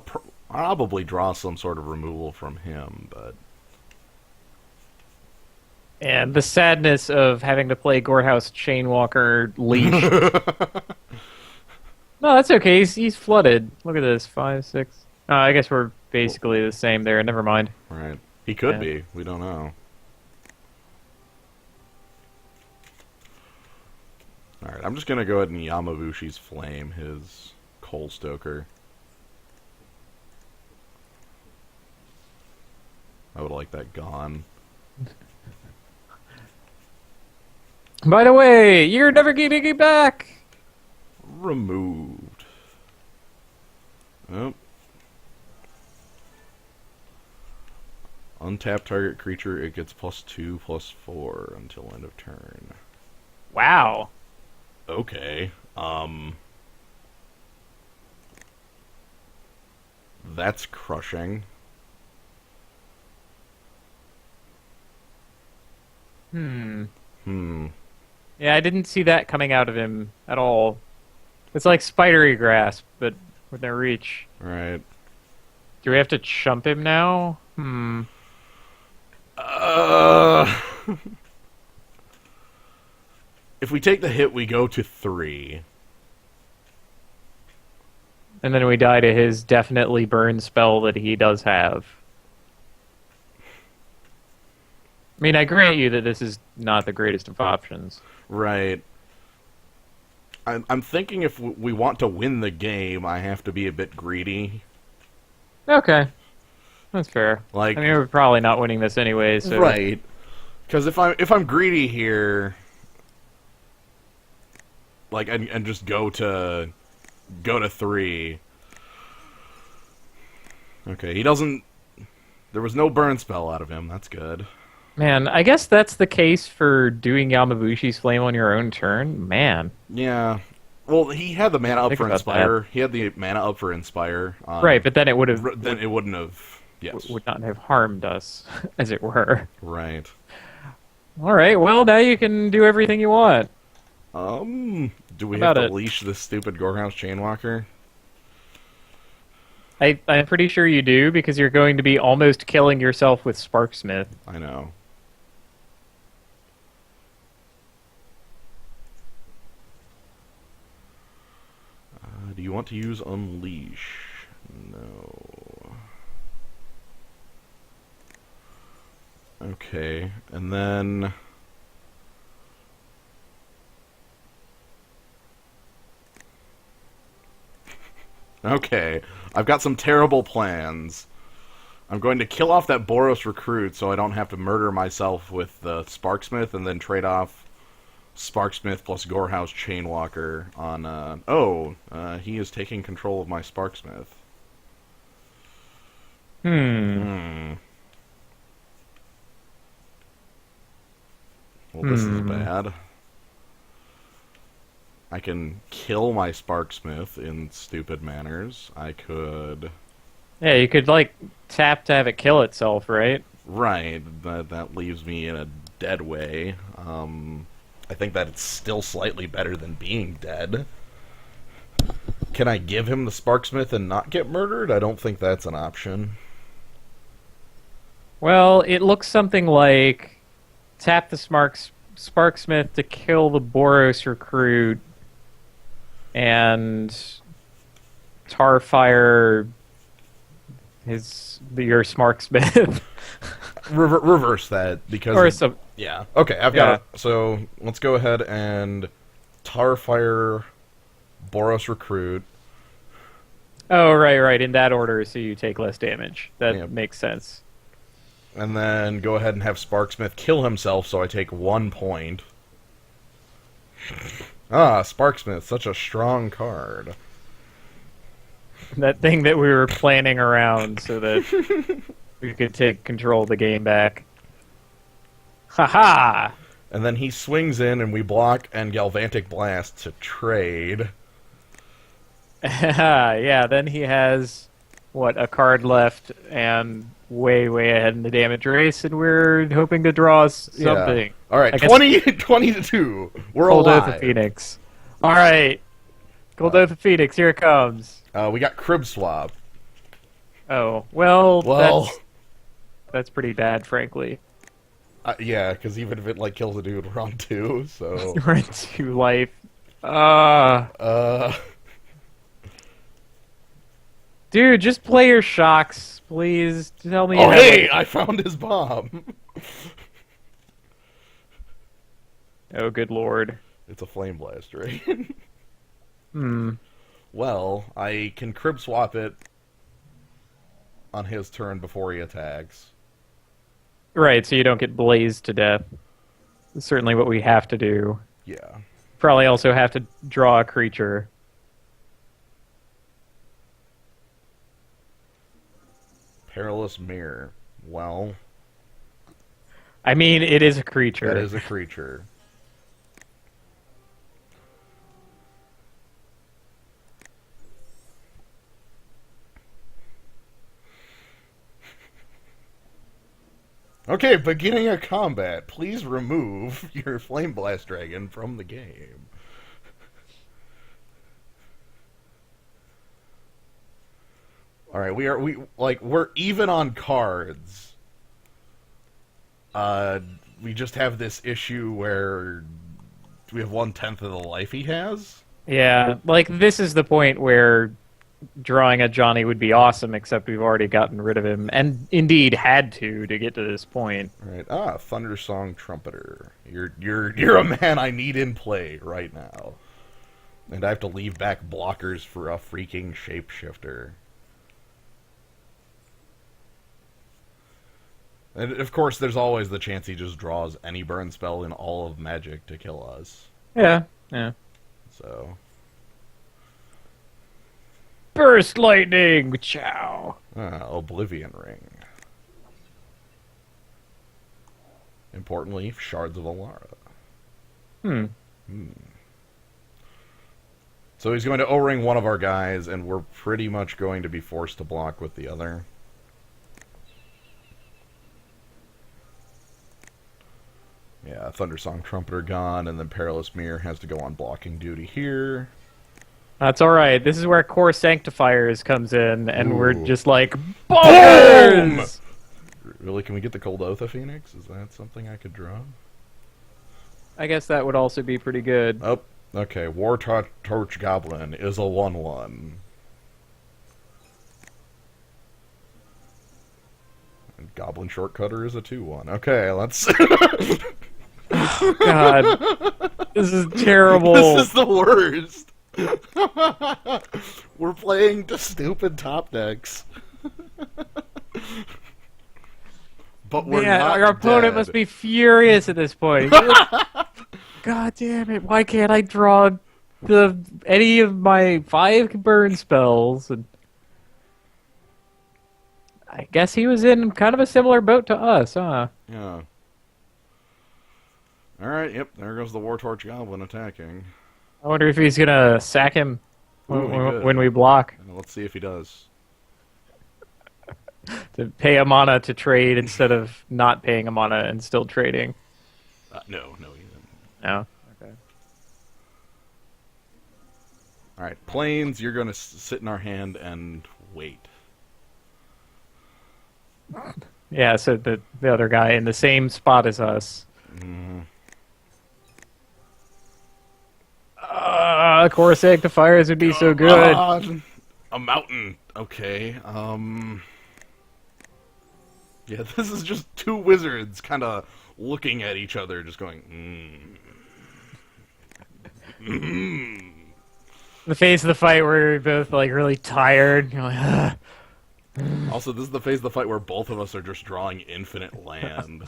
[SPEAKER 1] probably draw some sort of removal from him, but...
[SPEAKER 2] And the sadness of having to play Gorehouse Chainwalker Leash. No, that's okay. He's flooded. Look at this. 5, 6. I guess we're basically the same there. Never mind.
[SPEAKER 1] Right. He could be. We don't know. Alright, I'm just going to go ahead and Yamabushi's Flame, his Coal Stoker. I would like that gone.
[SPEAKER 2] By the way, you're never getting it back!
[SPEAKER 1] Removed. Oh. Untap target creature, it gets +2/+4 until end of turn.
[SPEAKER 2] Wow.
[SPEAKER 1] Okay. That's crushing.
[SPEAKER 2] Yeah, I didn't see that coming out of him at all. It's like Spidery Grasp, but with no reach.
[SPEAKER 1] Right.
[SPEAKER 2] Do we have to chump him now?
[SPEAKER 1] If we take the hit, we go to 3.
[SPEAKER 2] And then we die to his definitely burn spell that he does have. I mean, I grant you that this is not the greatest of options.
[SPEAKER 1] Right. I'm thinking if we want to win the game, I have to be a bit greedy.
[SPEAKER 2] Okay. That's fair.
[SPEAKER 1] Like,
[SPEAKER 2] I mean, we're probably not winning this anyway, so...
[SPEAKER 1] Right. Because if I'm greedy here, like, and just go to go to 3. Okay, he doesn't... There was no burn spell out of him. That's good.
[SPEAKER 2] Man, I guess that's the case for doing Yamabushi's Flame on your own turn. Man.
[SPEAKER 1] Yeah. Well, he had the mana up
[SPEAKER 2] Think
[SPEAKER 1] for
[SPEAKER 2] about
[SPEAKER 1] Inspire. He had the mana up for Inspire.
[SPEAKER 2] Right, but then it would have
[SPEAKER 1] Then it wouldn't have... Yes.
[SPEAKER 2] would not have harmed us, as it were.
[SPEAKER 1] Right.
[SPEAKER 2] All right, well, now you can do everything you want.
[SPEAKER 1] Do we
[SPEAKER 2] How
[SPEAKER 1] have
[SPEAKER 2] about
[SPEAKER 1] to
[SPEAKER 2] it?
[SPEAKER 1] leash this stupid Gorehouse Chainwalker?
[SPEAKER 2] I'm pretty sure you do, because you're going to be almost killing yourself with Sparksmith.
[SPEAKER 1] I know. Do you want to use Unleash? No. Okay, and then... Okay, I've got some terrible plans. I'm going to kill off that Boros recruit so I don't have to murder myself with the Sparksmith and then trade off Sparksmith plus Gorehouse Chainwalker on, he is taking control of my Sparksmith. Well, this is bad. I can kill my Sparksmith in stupid manners. I could...
[SPEAKER 2] Yeah, you could, like, tap to have it kill itself, right?
[SPEAKER 1] Right, that leaves me in a dead way. I think that it's still slightly better than being dead. Can I give him the Sparksmith and not get murdered? I don't think that's an option.
[SPEAKER 2] Well, it looks something like tap the Sparksmith to kill the Boros recruit and Tarfire your Sparksmith.
[SPEAKER 1] Reverse that, because...
[SPEAKER 2] Or some...
[SPEAKER 1] Yeah. Okay, I've got it. So, let's go ahead and Tarfire Boros recruit.
[SPEAKER 2] Oh, right. In that order, so you take less damage. That makes sense.
[SPEAKER 1] And then go ahead and have Sparksmith kill himself so I take 1 point. Sparksmith, such a strong card.
[SPEAKER 2] That thing that we were planning around so that we could take control of the game back. Haha!
[SPEAKER 1] And then he swings in and we block and Galvantic Blast to trade.
[SPEAKER 2] Yeah, then he has, a card left and way ahead in the damage race, and we're hoping to draw something.
[SPEAKER 1] Yeah. Alright, 20 to 2. We're
[SPEAKER 2] Cold
[SPEAKER 1] alive.
[SPEAKER 2] Oath of Phoenix. Alright. Cold Oath of Phoenix, here it comes.
[SPEAKER 1] We got Crib Swap.
[SPEAKER 2] Oh, well,
[SPEAKER 1] Well...
[SPEAKER 2] That's pretty bad, frankly.
[SPEAKER 1] Yeah, because even if it, kills a dude, we're on 2, so...
[SPEAKER 2] We're in 2 life. Dude, just play your shocks, please. Tell me.
[SPEAKER 1] Oh, hey! I found his bomb!
[SPEAKER 2] Oh, good lord.
[SPEAKER 1] It's a Flame Blast, right? Well, I can Crib Swap it on his turn before he attacks.
[SPEAKER 2] Right, so you don't get blazed to death. That's certainly what we have to do.
[SPEAKER 1] Yeah.
[SPEAKER 2] Probably also have to draw a creature.
[SPEAKER 1] Perilous Mirror. Well...
[SPEAKER 2] I mean, it is a creature.
[SPEAKER 1] That is a creature. Okay, beginning of combat. Please remove your Flame Blast Dragon from the game. Alright, we're even on cards. We just have this issue where we have 1/10 of the life he has.
[SPEAKER 2] Yeah, this is the point where drawing a Johnny would be awesome, except we've already gotten rid of him, and indeed had to get to this point.
[SPEAKER 1] Right. Thundersong Trumpeter. You're a man I need in play right now. And I have to leave back blockers for a freaking shapeshifter. And of course, there's always the chance he just draws any burn spell in all of Magic to kill us.
[SPEAKER 2] Yeah.
[SPEAKER 1] So...
[SPEAKER 2] Burst lightning! Chow!
[SPEAKER 1] Oblivion Ring. Importantly, Shards of Alara.
[SPEAKER 2] Hmm.
[SPEAKER 1] So he's going to O-ring one of our guys, and we're pretty much going to be forced to block with the other. Yeah, Thundersong Trumpeter gone, and then Perilous Mirror has to go on blocking duty here.
[SPEAKER 2] That's alright. This is where Core Sanctifiers comes in, and we're
[SPEAKER 1] Ooh.
[SPEAKER 2] just like, bonkers!
[SPEAKER 1] Really, can we get the Cold Oath of Phoenix? Is that something I could draw?
[SPEAKER 2] I guess that would also be pretty good.
[SPEAKER 1] Oh, okay. War Torch Goblin is a 1/1. And Goblin Shortcutter is a 2/1. Okay, let's...
[SPEAKER 2] God. This is terrible.
[SPEAKER 1] This is the worst. We're playing to stupid top decks. But we're
[SPEAKER 2] Man,
[SPEAKER 1] not
[SPEAKER 2] our opponent
[SPEAKER 1] dead.
[SPEAKER 2] must be furious at this point. God damn it, why can't I draw any of my 5 burn spells? And I guess he was in kind of a similar boat to us, huh?
[SPEAKER 1] Yeah. Alright, yep, there goes the War Torch Goblin attacking.
[SPEAKER 2] I wonder if he's gonna sack him
[SPEAKER 1] Ooh, he could.
[SPEAKER 2] when we block.
[SPEAKER 1] Let's see if he does.
[SPEAKER 2] To pay a mana to trade instead of not paying a mana and still trading.
[SPEAKER 1] No, he didn't.
[SPEAKER 2] No? Okay.
[SPEAKER 1] Alright, Plains, you're gonna sit in our hand and wait.
[SPEAKER 2] Yeah, so the other guy in the same spot as us. Core Sanctifiers would be so good.
[SPEAKER 1] A mountain. Okay. Yeah, this is just two wizards kind of looking at each other, just going,
[SPEAKER 2] The phase of the fight where we're both like really tired. You're like, ugh.
[SPEAKER 1] Also, this is the phase of the fight where both of us are just drawing infinite land.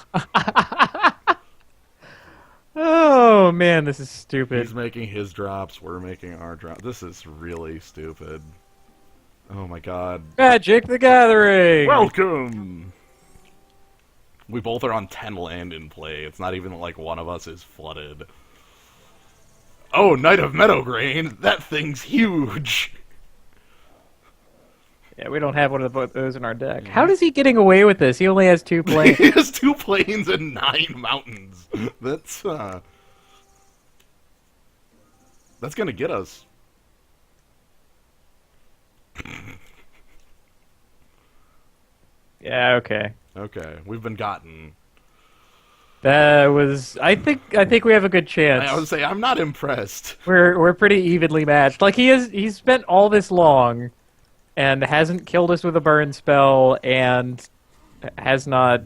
[SPEAKER 2] Oh man, this is stupid.
[SPEAKER 1] He's making his drops, we're making our drops. This is really stupid. Oh my god.
[SPEAKER 2] Magic the Gathering!
[SPEAKER 1] Welcome! We both are on 10 land in play. It's not even like one of us is flooded. Oh, Knight of Meadowgrain! That thing's huge!
[SPEAKER 2] Yeah, we don't have one of those in our deck. How is he getting away with this? He only has 2 planes.
[SPEAKER 1] He has 2 plains and 9 mountains. That's gonna get us.
[SPEAKER 2] Yeah, okay.
[SPEAKER 1] Okay, we've been gotten.
[SPEAKER 2] That was. I think we have a good chance.
[SPEAKER 1] I would say I'm not impressed.
[SPEAKER 2] We're pretty evenly matched. Like he's spent all this long, and hasn't killed us with a burn spell, and has not.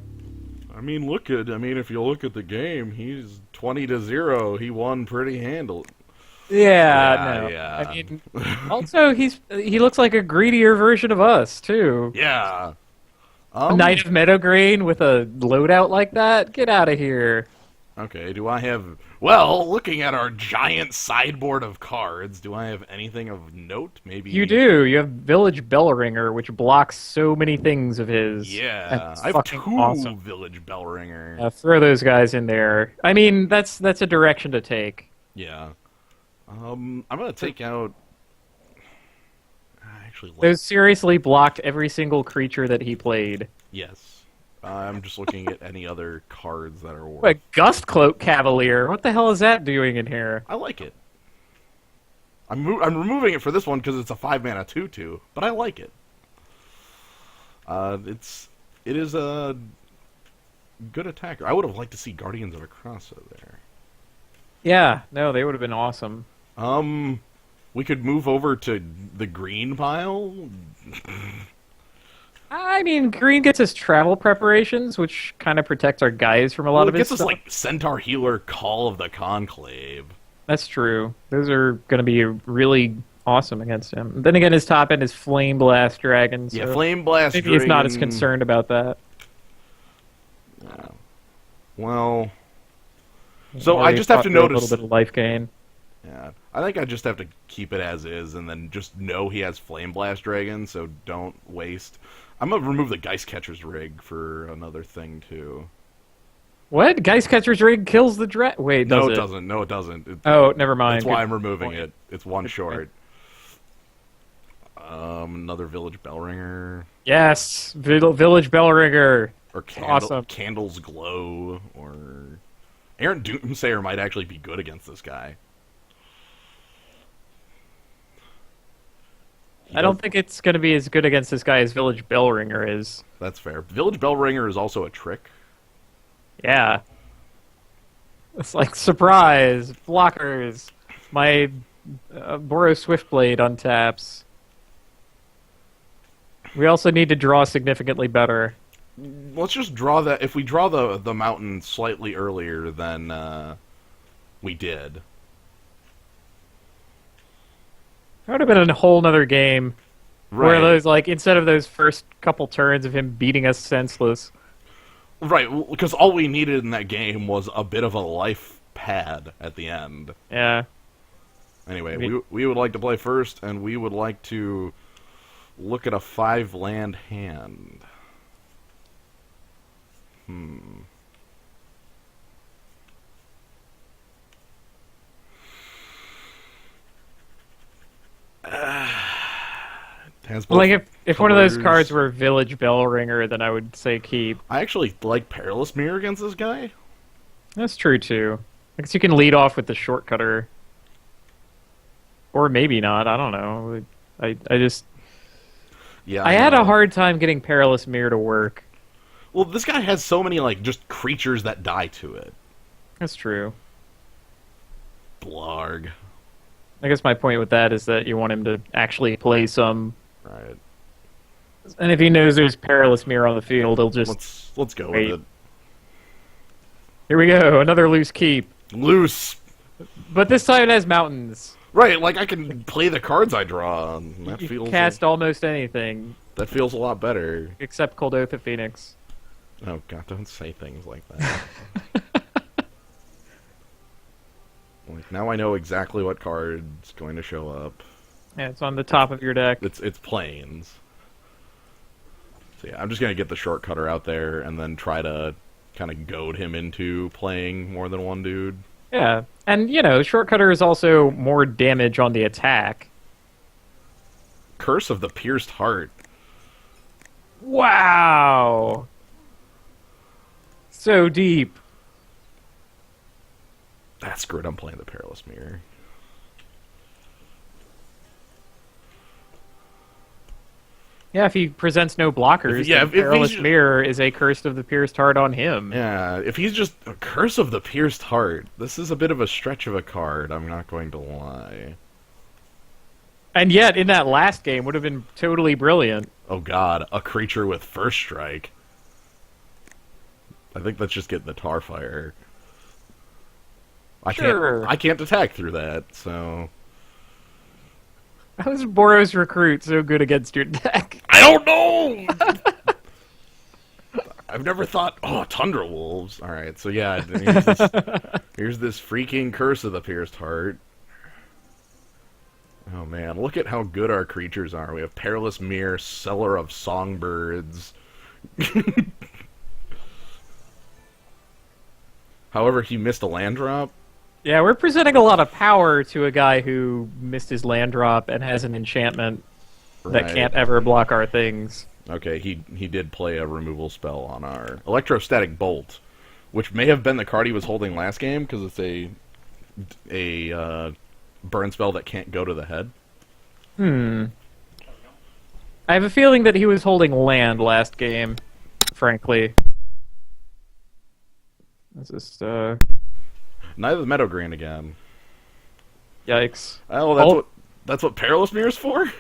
[SPEAKER 1] I mean, if you look at the game, he's 20-0. He won pretty handily.
[SPEAKER 2] Yeah, no.
[SPEAKER 1] Yeah.
[SPEAKER 2] I mean, also he looks like a greedier version of us too.
[SPEAKER 1] Yeah.
[SPEAKER 2] A Knight of Meadowgrain with a loadout like that? Get out of here.
[SPEAKER 1] Okay, do I have... Well, looking at our giant sideboard of cards, do I have anything of note? Maybe...
[SPEAKER 2] You do. You have Village Bellringer, which blocks so many things of his.
[SPEAKER 1] Yeah,
[SPEAKER 2] That's
[SPEAKER 1] I have
[SPEAKER 2] fucking
[SPEAKER 1] 2
[SPEAKER 2] awesome.
[SPEAKER 1] Village Bellringer.
[SPEAKER 2] Throw those guys in there. I mean, that's a direction to take.
[SPEAKER 1] Yeah. I'm gonna take out... Actually,
[SPEAKER 2] Those seriously blocked every single creature that he played.
[SPEAKER 1] yes. I'm just looking at any other cards that are worth...
[SPEAKER 2] What, Gust Cloak Cavalier? What the hell is that doing in here?
[SPEAKER 1] I like it. I'm removing it for this one because it's a 5-mana 2/2, but I like it. It is a good attacker. I would have liked to see Guardians of Akrasa there.
[SPEAKER 2] Yeah, no, they would have been awesome.
[SPEAKER 1] We could move over to the green pile.
[SPEAKER 2] I mean, green gets us travel preparations, which kind of protects our guys from a lot of
[SPEAKER 1] it
[SPEAKER 2] his
[SPEAKER 1] gets us
[SPEAKER 2] stuff.
[SPEAKER 1] like Centaur Healer, Call of the Conclave.
[SPEAKER 2] That's true. Those are going to be really awesome against him. Then again, his top end is Flame Blast Dragon. So
[SPEAKER 1] Yeah, Flame Blast
[SPEAKER 2] maybe
[SPEAKER 1] Dragon.
[SPEAKER 2] he's not as concerned about that.
[SPEAKER 1] Well, so I
[SPEAKER 2] Already
[SPEAKER 1] just have
[SPEAKER 2] fought
[SPEAKER 1] to
[SPEAKER 2] through
[SPEAKER 1] notice.
[SPEAKER 2] a little bit of life gain.
[SPEAKER 1] Yeah, I think I just have to keep it as is, and then just know he has Flame Blast Dragon, so don't waste. I'm gonna remove the Geist Catcher's rig for another thing too.
[SPEAKER 2] What? Geist Catcher's Rig kills the Wait,
[SPEAKER 1] No,
[SPEAKER 2] does
[SPEAKER 1] it
[SPEAKER 2] it?
[SPEAKER 1] doesn't. No, it doesn't.
[SPEAKER 2] Oh, never mind.
[SPEAKER 1] That's why
[SPEAKER 2] Good
[SPEAKER 1] I'm removing
[SPEAKER 2] point.
[SPEAKER 1] it. It's one
[SPEAKER 2] Good
[SPEAKER 1] short. Another Village Bellringer.
[SPEAKER 2] Yes, Village Bellringer.
[SPEAKER 1] Or
[SPEAKER 2] Awesome.
[SPEAKER 1] Candle's Glow, or Aaron Doomsayer might actually be good against this guy.
[SPEAKER 2] I don't think it's going to be as good against this guy as Village Bellringer is.
[SPEAKER 1] That's fair. Village Bellringer is also a trick.
[SPEAKER 2] Yeah. It's like, surprise, blockers. My Boros Swiftblade untaps. We also need to draw significantly better.
[SPEAKER 1] Let's just draw that. If we draw the mountain slightly earlier than we did.
[SPEAKER 2] That would have been a whole nother game.
[SPEAKER 1] Right.
[SPEAKER 2] Where those, like, instead of those first couple turns of him beating us senseless.
[SPEAKER 1] Right, because all we needed in that game was a bit of a life pad at the end.
[SPEAKER 2] Yeah.
[SPEAKER 1] Anyway, we would like to play first, and we would like to look at a 5-land hand. Has both
[SPEAKER 2] Like, if one of those
[SPEAKER 1] colors.
[SPEAKER 2] cards were Village Bellringer, then I would say keep.
[SPEAKER 1] I actually like Perilous Mirror against this guy.
[SPEAKER 2] That's true, too. I guess you can lead off with the shortcutter. Or maybe not, I don't know. I just...
[SPEAKER 1] Yeah,
[SPEAKER 2] I had
[SPEAKER 1] know.
[SPEAKER 2] a hard time getting Perilous Mirror to work.
[SPEAKER 1] Well, this guy has so many, like, just creatures that die to it.
[SPEAKER 2] That's true.
[SPEAKER 1] Blarg.
[SPEAKER 2] I guess my point with that is that you want him to actually play some...
[SPEAKER 1] Right.
[SPEAKER 2] And if he knows there's Perilous Mirror on the field, he'll just...
[SPEAKER 1] Let's go
[SPEAKER 2] wait.
[SPEAKER 1] with it.
[SPEAKER 2] Here we go, another loose keep.
[SPEAKER 1] Loose.
[SPEAKER 2] But this time it has mountains.
[SPEAKER 1] Right, like I can play the cards I draw. And that
[SPEAKER 2] You
[SPEAKER 1] feels
[SPEAKER 2] can cast almost anything,
[SPEAKER 1] that feels a lot better.
[SPEAKER 2] except Cold Oath of Phoenix.
[SPEAKER 1] Oh God, don't say things like that. Like now I know exactly what card's going to show up.
[SPEAKER 2] Yeah, it's on the top of your deck.
[SPEAKER 1] It's planes. So yeah, I'm just gonna get the short cutter out there and then try to kind of goad him into playing more than one dude.
[SPEAKER 2] Yeah, and you know, Shortcutter is also more damage on the attack.
[SPEAKER 1] Curse of the Pierced Heart.
[SPEAKER 2] Wow! So deep.
[SPEAKER 1] That's screwed. I'm playing the Perilous Mirror.
[SPEAKER 2] Yeah, if he presents no blockers,
[SPEAKER 1] If
[SPEAKER 2] Perilous
[SPEAKER 1] he's-
[SPEAKER 2] Mirror is a Curse of the Pierced Heart on him.
[SPEAKER 1] Yeah, if he's just a Curse of the Pierced Heart, this is a bit of a stretch of a card, I'm not going to lie.
[SPEAKER 2] And yet, in that last game, would have been totally brilliant.
[SPEAKER 1] Oh God, a creature with First Strike. I think that's just getting the Tarfire.
[SPEAKER 2] Sure.
[SPEAKER 1] I can't attack through that, so...
[SPEAKER 2] How is Boros Recruit so good against your deck?
[SPEAKER 1] I don't know! I've never thought, oh, Tundra Wolves. Alright, so yeah, here's this freaking Curse of the Pierced Heart. Oh man, look at how good our creatures are. We have Perilous Mirror, Seller of Songbirds. However, he missed a land drop.
[SPEAKER 2] Yeah, we're presenting a lot of power to a guy who missed his land drop and has an enchantment that
[SPEAKER 1] Right.
[SPEAKER 2] can't ever block our things.
[SPEAKER 1] Okay, he did play a removal spell on our Electrostatic Bolt, which may have been the card he was holding last game, because it's a burn spell that can't go to the head.
[SPEAKER 2] I have a feeling that he was holding land last game, frankly. That's just,
[SPEAKER 1] Neither the Meadow Green again.
[SPEAKER 2] yikes.
[SPEAKER 1] Oh, that's what Perilous Mirror's for?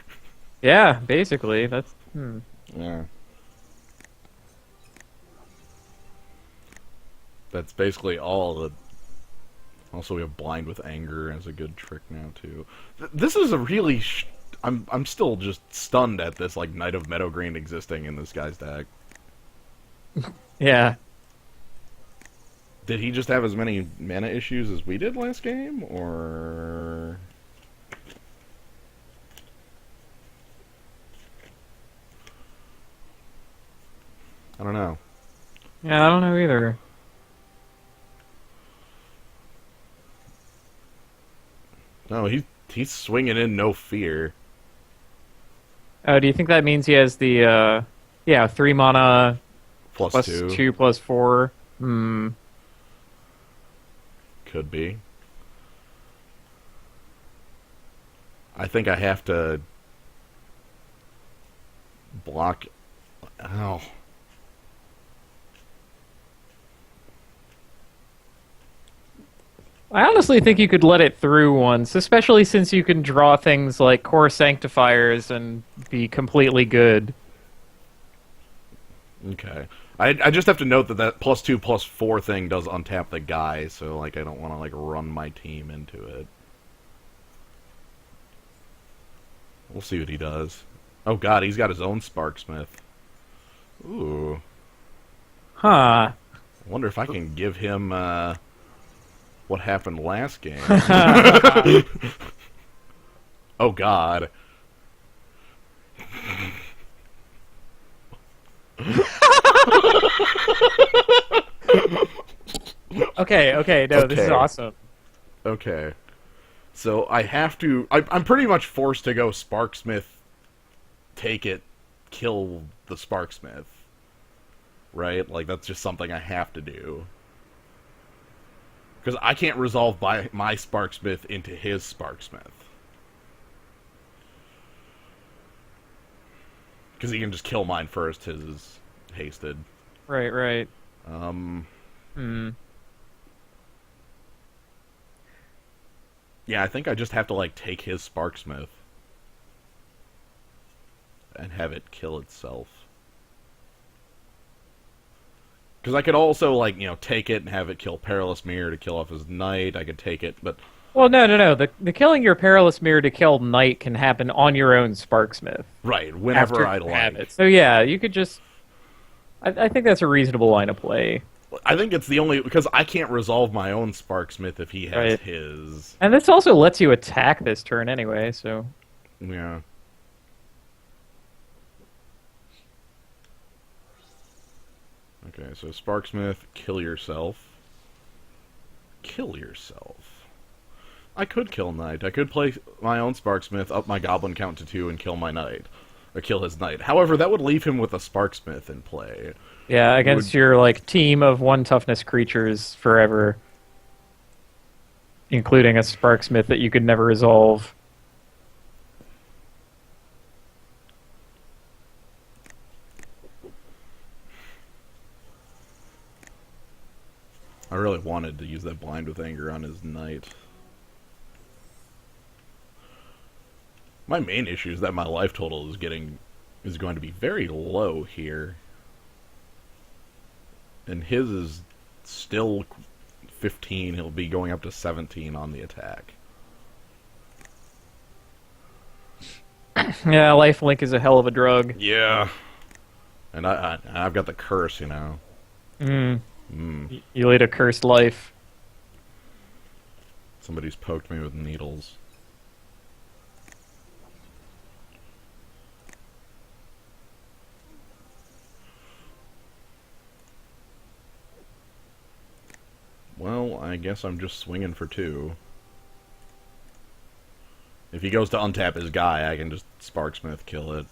[SPEAKER 2] Yeah, basically, that's,
[SPEAKER 1] Yeah. That's basically all the... Also, we have Blind with Anger as a good trick now, too. This is a really... I'm still just stunned at this, like, Knight of Meadow Green existing in this guy's deck.
[SPEAKER 2] yeah.
[SPEAKER 1] Did he just have as many mana issues as we did last game, or... I don't know.
[SPEAKER 2] Yeah, I don't know either.
[SPEAKER 1] No, he's swinging in no fear.
[SPEAKER 2] Oh, do you think that means he has the, 3 mana
[SPEAKER 1] Plus two.
[SPEAKER 2] 2 plus 4? Hmm.
[SPEAKER 1] Could be. I think I have to block... Ow.
[SPEAKER 2] I honestly think you could let it through once, especially since you can draw things like Core Sanctifiers and be completely good.
[SPEAKER 1] Okay. I just have to note that plus 2 plus 4 thing does untap the guy, so like I don't want to like run my team into it. We'll see what he does. Oh god, he's got his own Sparksmith. Ooh.
[SPEAKER 2] Huh.
[SPEAKER 1] I wonder if I can give him what happened last game. Oh god.
[SPEAKER 2] Okay, no, this is
[SPEAKER 1] Okay.
[SPEAKER 2] awesome.
[SPEAKER 1] Okay. So I have to... I'm pretty much forced to go Sparksmith, take it, kill the Sparksmith. Right? Like, that's just something I have to do. Because I can't resolve my Sparksmith into his Sparksmith. Because he can just kill mine first, his is hasted.
[SPEAKER 2] Right.
[SPEAKER 1] Yeah, I think I just have to, like, take his Sparksmith. And have it kill itself. Because I could also, like, you know, take it and have it kill Perilous Mirror to kill off his knight. I could take it, but...
[SPEAKER 2] Well, no. The killing your Perilous Mirror to kill Knight can happen on your own Sparksmith.
[SPEAKER 1] Right, whenever
[SPEAKER 2] After
[SPEAKER 1] I
[SPEAKER 2] you have
[SPEAKER 1] like.
[SPEAKER 2] it. So yeah, you could just... I think that's a reasonable line of play.
[SPEAKER 1] I think it's the only... Because I can't resolve my own Sparksmith if he has
[SPEAKER 2] Right.
[SPEAKER 1] his.
[SPEAKER 2] And this also lets you attack this turn anyway, so...
[SPEAKER 1] Yeah. Okay, so Sparksmith, kill yourself. Kill yourself. I could kill Knight. I could play my own Sparksmith, up my Goblin count to 2, and kill my Knight. Or kill his Knight. However, that would leave him with a Sparksmith in play.
[SPEAKER 2] Yeah, against your, like, team of 1 toughness creatures forever. Including a Sparksmith that you could never resolve.
[SPEAKER 1] I really wanted to use that Blind with Anger on his Knight. My main issue is that my life total is going to be very low here. And his is still 15. He'll be going up to 17 on the attack.
[SPEAKER 2] Yeah, lifelink is a hell of a drug.
[SPEAKER 1] Yeah. And I've got the curse, you know.
[SPEAKER 2] You lead a cursed life.
[SPEAKER 1] Somebody's poked me with needles. Well, I guess I'm just swinging for 2. If he goes to untap his guy, I can just Sparksmith kill it.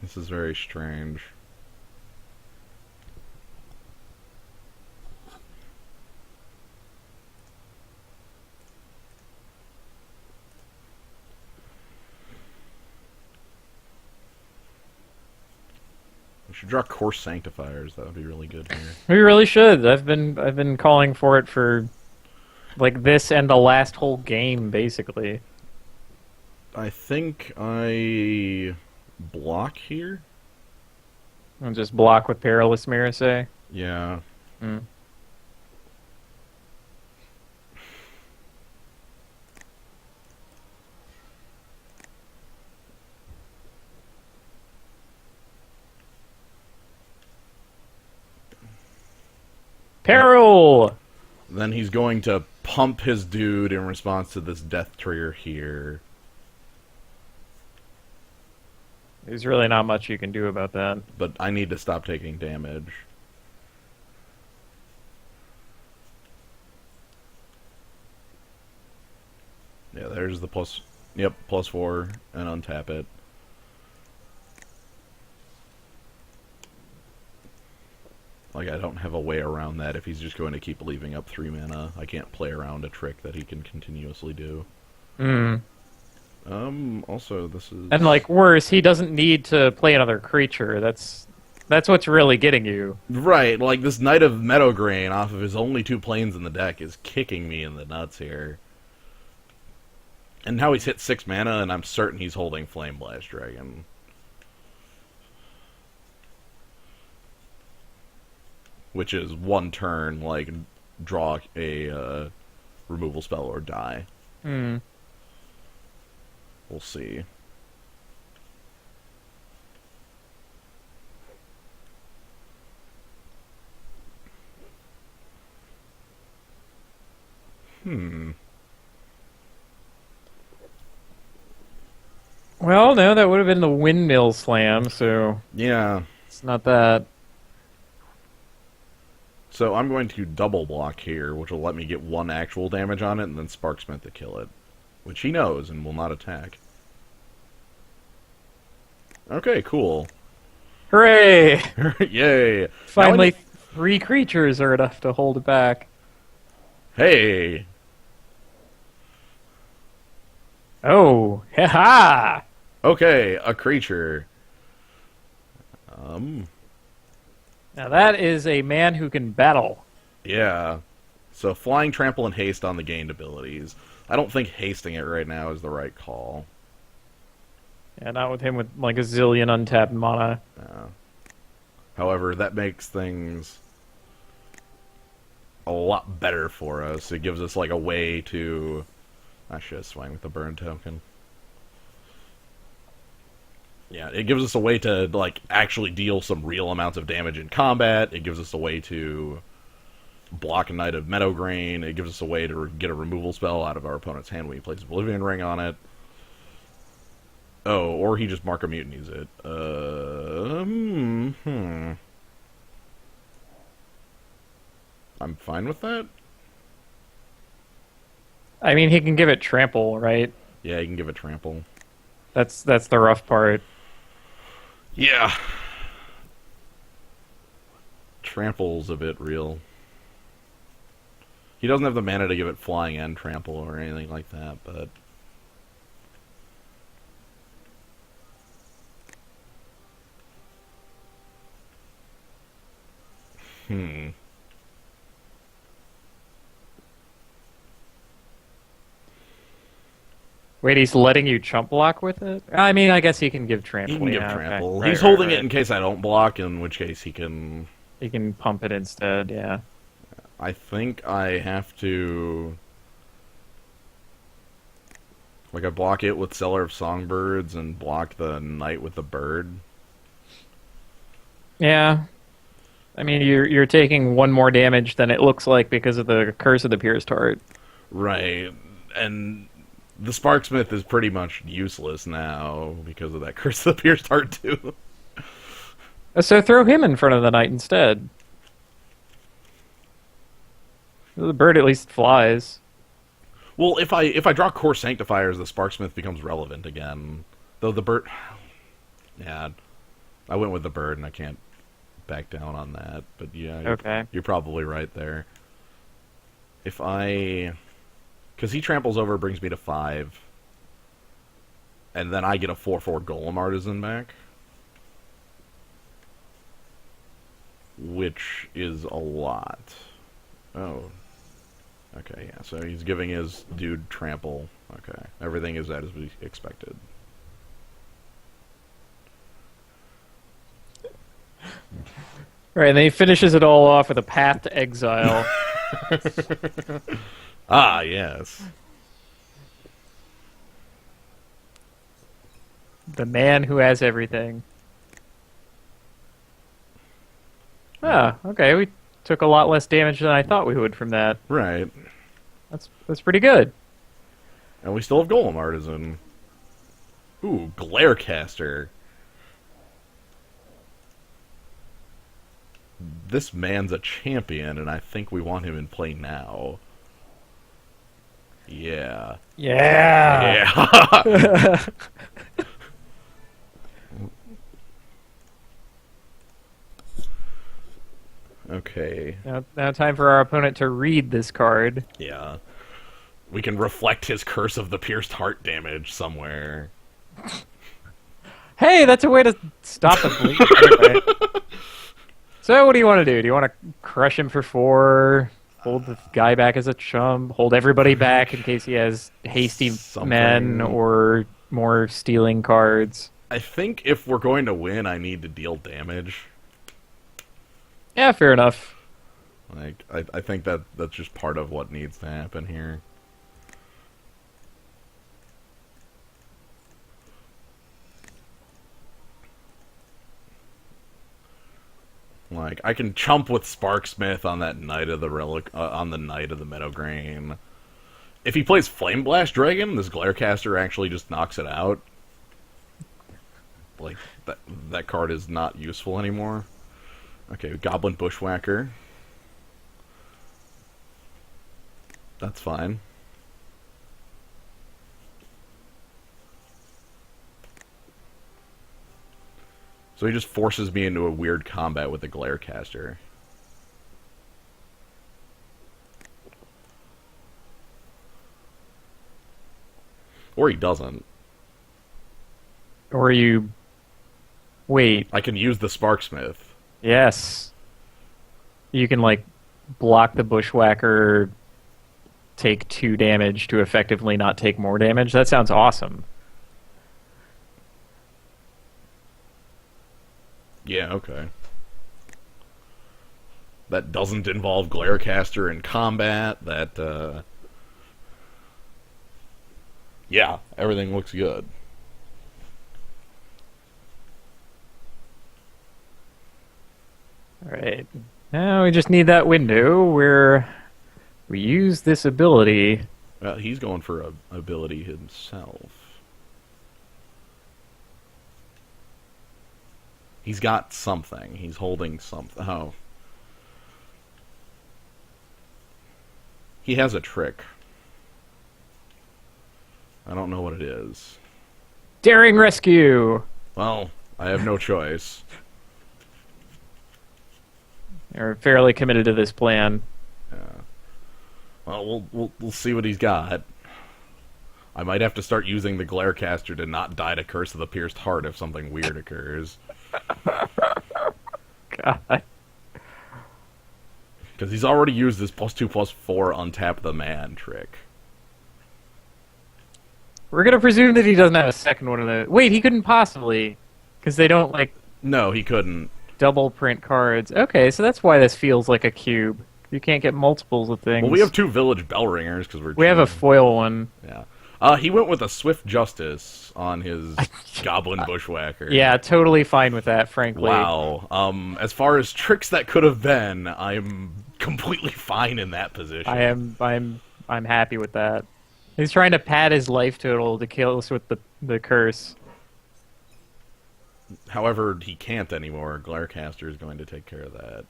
[SPEAKER 1] This is very strange. We should draw Core Sanctifiers. That would be really good here.
[SPEAKER 2] We really should. I've been calling for it for like this and the last whole game, basically.
[SPEAKER 1] I think I block here.
[SPEAKER 2] And just block with Perilous Mirror, say?
[SPEAKER 1] Yeah.
[SPEAKER 2] Hmm. Peril!
[SPEAKER 1] Then he's going to pump his dude in response to this death trigger here.
[SPEAKER 2] There's really not much you can do about that.
[SPEAKER 1] But I need to stop taking damage. Yeah, there's the plus... Yep, +4, and untap it. Like, I don't have a way around that if he's just going to keep leaving up 3 mana. I can't play around a trick that he can continuously do.
[SPEAKER 2] Hmm.
[SPEAKER 1] Also, this is...
[SPEAKER 2] And, like, worse, he doesn't need to play another creature. That's what's really getting you.
[SPEAKER 1] Right, like, this Knight of Meadowgrain off of his only 2 planes in the deck is kicking me in the nuts here. And now he's hit 6 mana, and I'm certain he's holding Flame Blast Dragon. Which is 1 turn, like, draw a removal spell or die.
[SPEAKER 2] Hmm.
[SPEAKER 1] We'll see.
[SPEAKER 2] Well, no, that would have been the Windmill Slam, so
[SPEAKER 1] Yeah.
[SPEAKER 2] it's not that.
[SPEAKER 1] So I'm going to double block here, which will let me get 1 actual damage on it, and then Sparksmith to kill it. Which he knows and will not attack. Okay, cool.
[SPEAKER 2] Hooray!
[SPEAKER 1] Yay!
[SPEAKER 2] Finally, 3 creatures are enough to hold it back.
[SPEAKER 1] Hey!
[SPEAKER 2] Oh, ha-ha!
[SPEAKER 1] Okay, a creature.
[SPEAKER 2] Now that is a man who can battle.
[SPEAKER 1] Yeah. So flying, trample, and haste on the gained abilities. I don't think hasting it right now is the right call.
[SPEAKER 2] Yeah, not with him with like a zillion untapped mana.
[SPEAKER 1] However, that makes things a lot better for us. It gives us like a way to... I should swing with the burn token. Yeah, it gives us a way to like actually deal some real amounts of damage in combat. It gives us a way to block a Knight of Meadowgrain. It gives us a way to get a removal spell out of our opponent's hand when he plays Oblivion Ring on it. Oh, or he just Mark a Mutinies it. I'm fine with that.
[SPEAKER 2] I mean, he can give it trample, right?
[SPEAKER 1] Yeah, you can give it trample.
[SPEAKER 2] That's the rough part.
[SPEAKER 1] Yeah. Trample's a bit real. He doesn't have the mana to give it flying and trample or anything like that, but...
[SPEAKER 2] Wait, he's letting you chump block with it? I mean, I guess he can give trample.
[SPEAKER 1] He can give
[SPEAKER 2] yeah,
[SPEAKER 1] trample.
[SPEAKER 2] Okay.
[SPEAKER 1] He's
[SPEAKER 2] Right,
[SPEAKER 1] holding
[SPEAKER 2] right.
[SPEAKER 1] it in case I don't block, in which case he can...
[SPEAKER 2] He can pump it instead, yeah.
[SPEAKER 1] I think I have to... Like, I block it with Seller of Songbirds and block the Knight with the Bird.
[SPEAKER 2] Yeah. I mean, you're taking 1 more damage than it looks like because of the Curse of the Pierced Heart.
[SPEAKER 1] Right. And the Sparksmith is pretty much useless now because of that Curse of the Pierced Heart, too.
[SPEAKER 2] So throw him in front of the Knight instead. The bird at least flies.
[SPEAKER 1] Well, if I draw Core Sanctifiers, the Sparksmith becomes relevant again. Though the bird... Yeah, I went with the bird, and I can't back down on that. But yeah, you're probably right there. If I... Because he tramples over, brings me to 5. And then I get a 4/4 Golem Artisan back. Which is a lot. Oh. Okay, yeah, so he's giving his dude trample. Okay, everything is as we expected.
[SPEAKER 2] Right, and then he finishes it all off with a path to exile.
[SPEAKER 1] Ah, yes.
[SPEAKER 2] The man who has everything. Ah, okay, we took a lot less damage than I thought we would from that.
[SPEAKER 1] Right.
[SPEAKER 2] That's pretty good.
[SPEAKER 1] And we still have Golem Artisan. Ooh, Glarecaster. This man's a champion, and I think we want him in play now. Yeah.
[SPEAKER 2] Yeah.
[SPEAKER 1] Yeah. Okay.
[SPEAKER 2] Now time for our opponent to read this card.
[SPEAKER 1] Yeah. We can reflect his Curse of the Pierced Heart damage somewhere.
[SPEAKER 2] Hey, that's a way to stop the bleed. Anyway. So what do you want to do? Do you want to crush him for 4? Hold the guy back as a chum? Hold everybody back in case he has hasty men or more stealing cards?
[SPEAKER 1] I think if we're going to win, I need to deal damage.
[SPEAKER 2] Yeah, fair enough.
[SPEAKER 1] Like, I think that's just part of what needs to happen here. Like, I can chump with Sparksmith on that Knight of the on the Knight of the Meadowgrain. If he plays Flame Blast Dragon, this Glarecaster actually just knocks it out. Like, that card is not useful anymore. Okay, Goblin Bushwhacker. That's fine. So he just forces me into a weird combat with the Glarecaster. Or he doesn't.
[SPEAKER 2] Or you... Wait.
[SPEAKER 1] I can use the Sparksmith.
[SPEAKER 2] Yes. You can, like, block the Bushwhacker, take 2 damage to effectively not take more damage. That sounds awesome.
[SPEAKER 1] Yeah, okay. That doesn't involve Glarecaster in combat. That, yeah, everything looks good.
[SPEAKER 2] Alright. Now we just need that window where we use this ability.
[SPEAKER 1] He's going for a ability himself. He's got something. He's holding something. Oh. He has a trick. I don't know what it is.
[SPEAKER 2] Daring Rescue!
[SPEAKER 1] Well, I have no choice.
[SPEAKER 2] They're fairly committed to this plan.
[SPEAKER 1] Yeah. Well, we'll see what he's got. I might have to start using the Glarecaster to not die to Curse of the Pierced Heart if something weird occurs.
[SPEAKER 2] God.
[SPEAKER 1] Because he's already used this +2/+4 untap the man trick.
[SPEAKER 2] We're gonna presume that he doesn't have a second one of those. Wait, he couldn't possibly. Because they don't, like,
[SPEAKER 1] No, he couldn't.
[SPEAKER 2] double print cards. Okay, so that's why this feels like a cube. You can't get multiples of things.
[SPEAKER 1] Well, we have 2 Village Bell Ringers because
[SPEAKER 2] We have a foil one.
[SPEAKER 1] Yeah. He went with a Swift Justice on his Goblin Bushwhacker.
[SPEAKER 2] Yeah, totally fine with that, frankly.
[SPEAKER 1] Wow. As far as tricks that could have been, I'm completely fine in that position.
[SPEAKER 2] I'm happy with that. He's trying to pad his life total to kill us with the curse.
[SPEAKER 1] However, he can't anymore. Glarecaster is going to take care of that.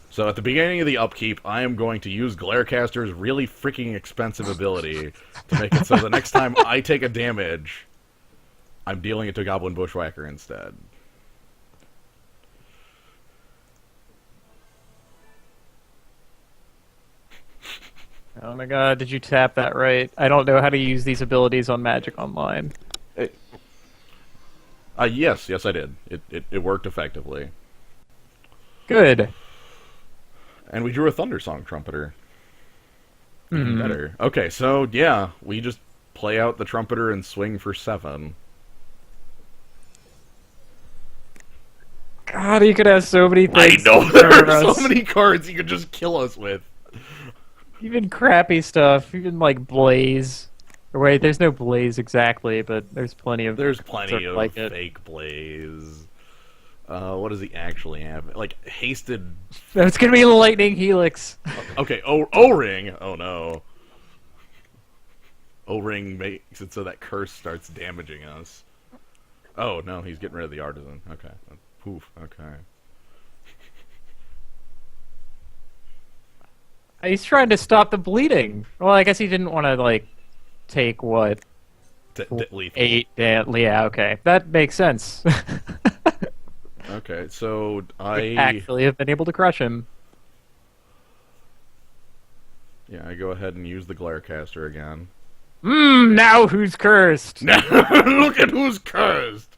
[SPEAKER 1] So at the beginning of the upkeep, I am going to use Glarecaster's really freaking expensive ability to make it so the next time I take a damage, I'm dealing it to Goblin Bushwhacker instead.
[SPEAKER 2] Oh my god, did you tap that right? I don't know how to use these abilities on Magic Online.
[SPEAKER 1] Yes, I did. It worked effectively.
[SPEAKER 2] Good.
[SPEAKER 1] And we drew a Thundersong Trumpeter. Even better. Okay, so yeah, we just play out the Trumpeter and swing for 7.
[SPEAKER 2] God, you could have so many
[SPEAKER 1] I
[SPEAKER 2] things.
[SPEAKER 1] know
[SPEAKER 2] to
[SPEAKER 1] there
[SPEAKER 2] murder
[SPEAKER 1] are
[SPEAKER 2] us.
[SPEAKER 1] so many cards you could just kill us with.
[SPEAKER 2] Even crappy stuff, even like Blaze. Or wait, there's no Blaze exactly, but there's plenty of.
[SPEAKER 1] There's
[SPEAKER 2] sort
[SPEAKER 1] plenty of
[SPEAKER 2] like it.
[SPEAKER 1] fake Blaze. What does he actually have? Like hasted.
[SPEAKER 2] No, it's gonna be Lightning Helix.
[SPEAKER 1] Okay, O-ring. Oh no. O-ring makes it so that curse starts damaging us. Oh no, he's getting rid of the artisan. Okay. Poof. Okay.
[SPEAKER 2] He's trying to stop the bleeding. Well, I guess he didn't want to like take what
[SPEAKER 1] Lethal.
[SPEAKER 2] 8. Yeah, okay, that makes sense.
[SPEAKER 1] Okay, so
[SPEAKER 2] Actually, have been able to crush him.
[SPEAKER 1] Yeah, I go ahead and use the Glarecaster again.
[SPEAKER 2] Now who's cursed?
[SPEAKER 1] Look at who's cursed!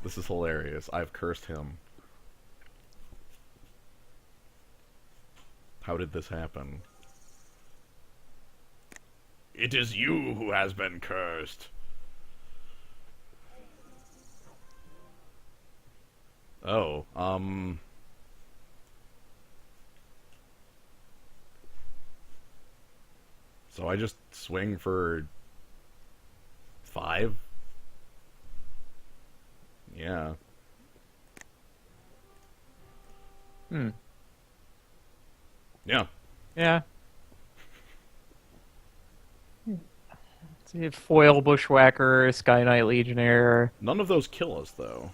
[SPEAKER 1] This is hilarious. I've cursed him. How did this happen? It is you who has been cursed. Oh, so I just swing for 5? Yeah. Yeah.
[SPEAKER 2] Yeah. See, foil Bushwhacker, Sky Knight Legionnaire.
[SPEAKER 1] None of those kill us, though.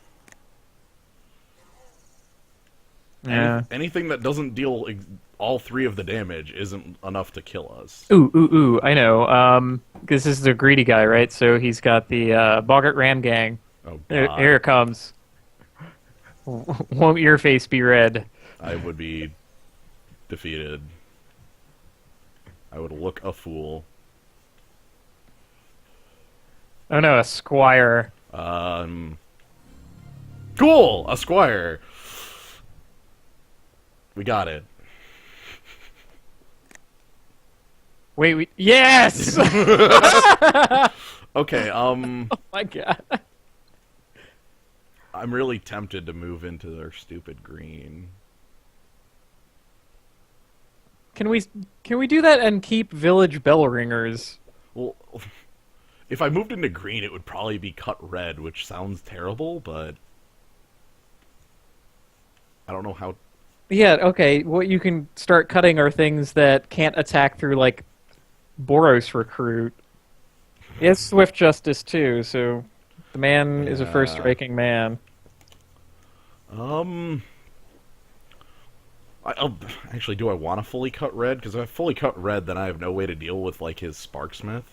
[SPEAKER 2] Yeah.
[SPEAKER 1] Anything that doesn't deal all 3 of the damage isn't enough to kill us.
[SPEAKER 2] Ooh, I know. This is the greedy guy, right? So he's got the Boggart Ram Gang.
[SPEAKER 1] Oh, God.
[SPEAKER 2] Here it comes. Won't your face be red?
[SPEAKER 1] I would be defeated. I would look a fool.
[SPEAKER 2] Oh no, a Squire.
[SPEAKER 1] Cool! A Squire! We got it.
[SPEAKER 2] Wait, yes!
[SPEAKER 1] Okay,
[SPEAKER 2] Oh my god.
[SPEAKER 1] I'm really tempted to move into their stupid green.
[SPEAKER 2] Can we do that and keep village bell ringers?
[SPEAKER 1] Well, if I moved into green, it would probably be cut red, which sounds terrible, but I don't know how.
[SPEAKER 2] Yeah, okay. What you can start cutting are things that can't attack through like Boros Recruit. Yes, Swift Justice too, so the man is a first striking man.
[SPEAKER 1] Actually, do I want to fully cut red? Because if I fully cut red, then I have no way to deal with like his Sparksmith,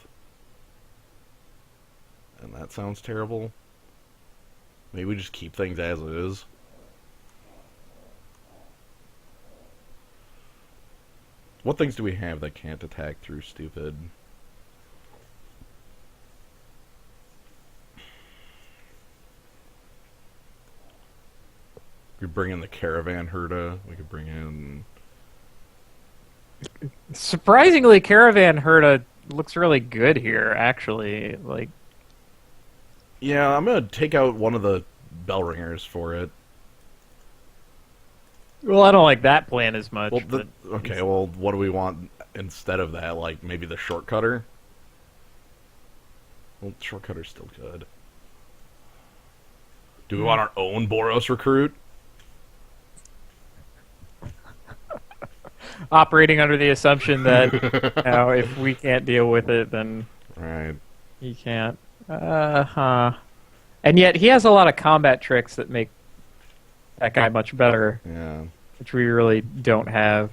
[SPEAKER 1] and that sounds terrible. Maybe we just keep things as is. What things do we have that can't attack through stupid? We could bring in the Caravan Herda. We could bring in...
[SPEAKER 2] Surprisingly, Caravan Herda looks really good here, actually. Like,
[SPEAKER 1] Yeah, I'm gonna take out one of the bell ringers for it.
[SPEAKER 2] well, I don't like that plan as much.
[SPEAKER 1] Well,
[SPEAKER 2] but
[SPEAKER 1] okay, well, what do we want instead of that? Like, maybe the shortcutter? Well, shortcutter's still good. Do we want our own Boros recruit?
[SPEAKER 2] operating under the assumption that if we can't deal with it, then
[SPEAKER 1] Right.
[SPEAKER 2] he can't. And yet he has a lot of combat tricks that make that guy much better,
[SPEAKER 1] Yeah.
[SPEAKER 2] which we really don't have.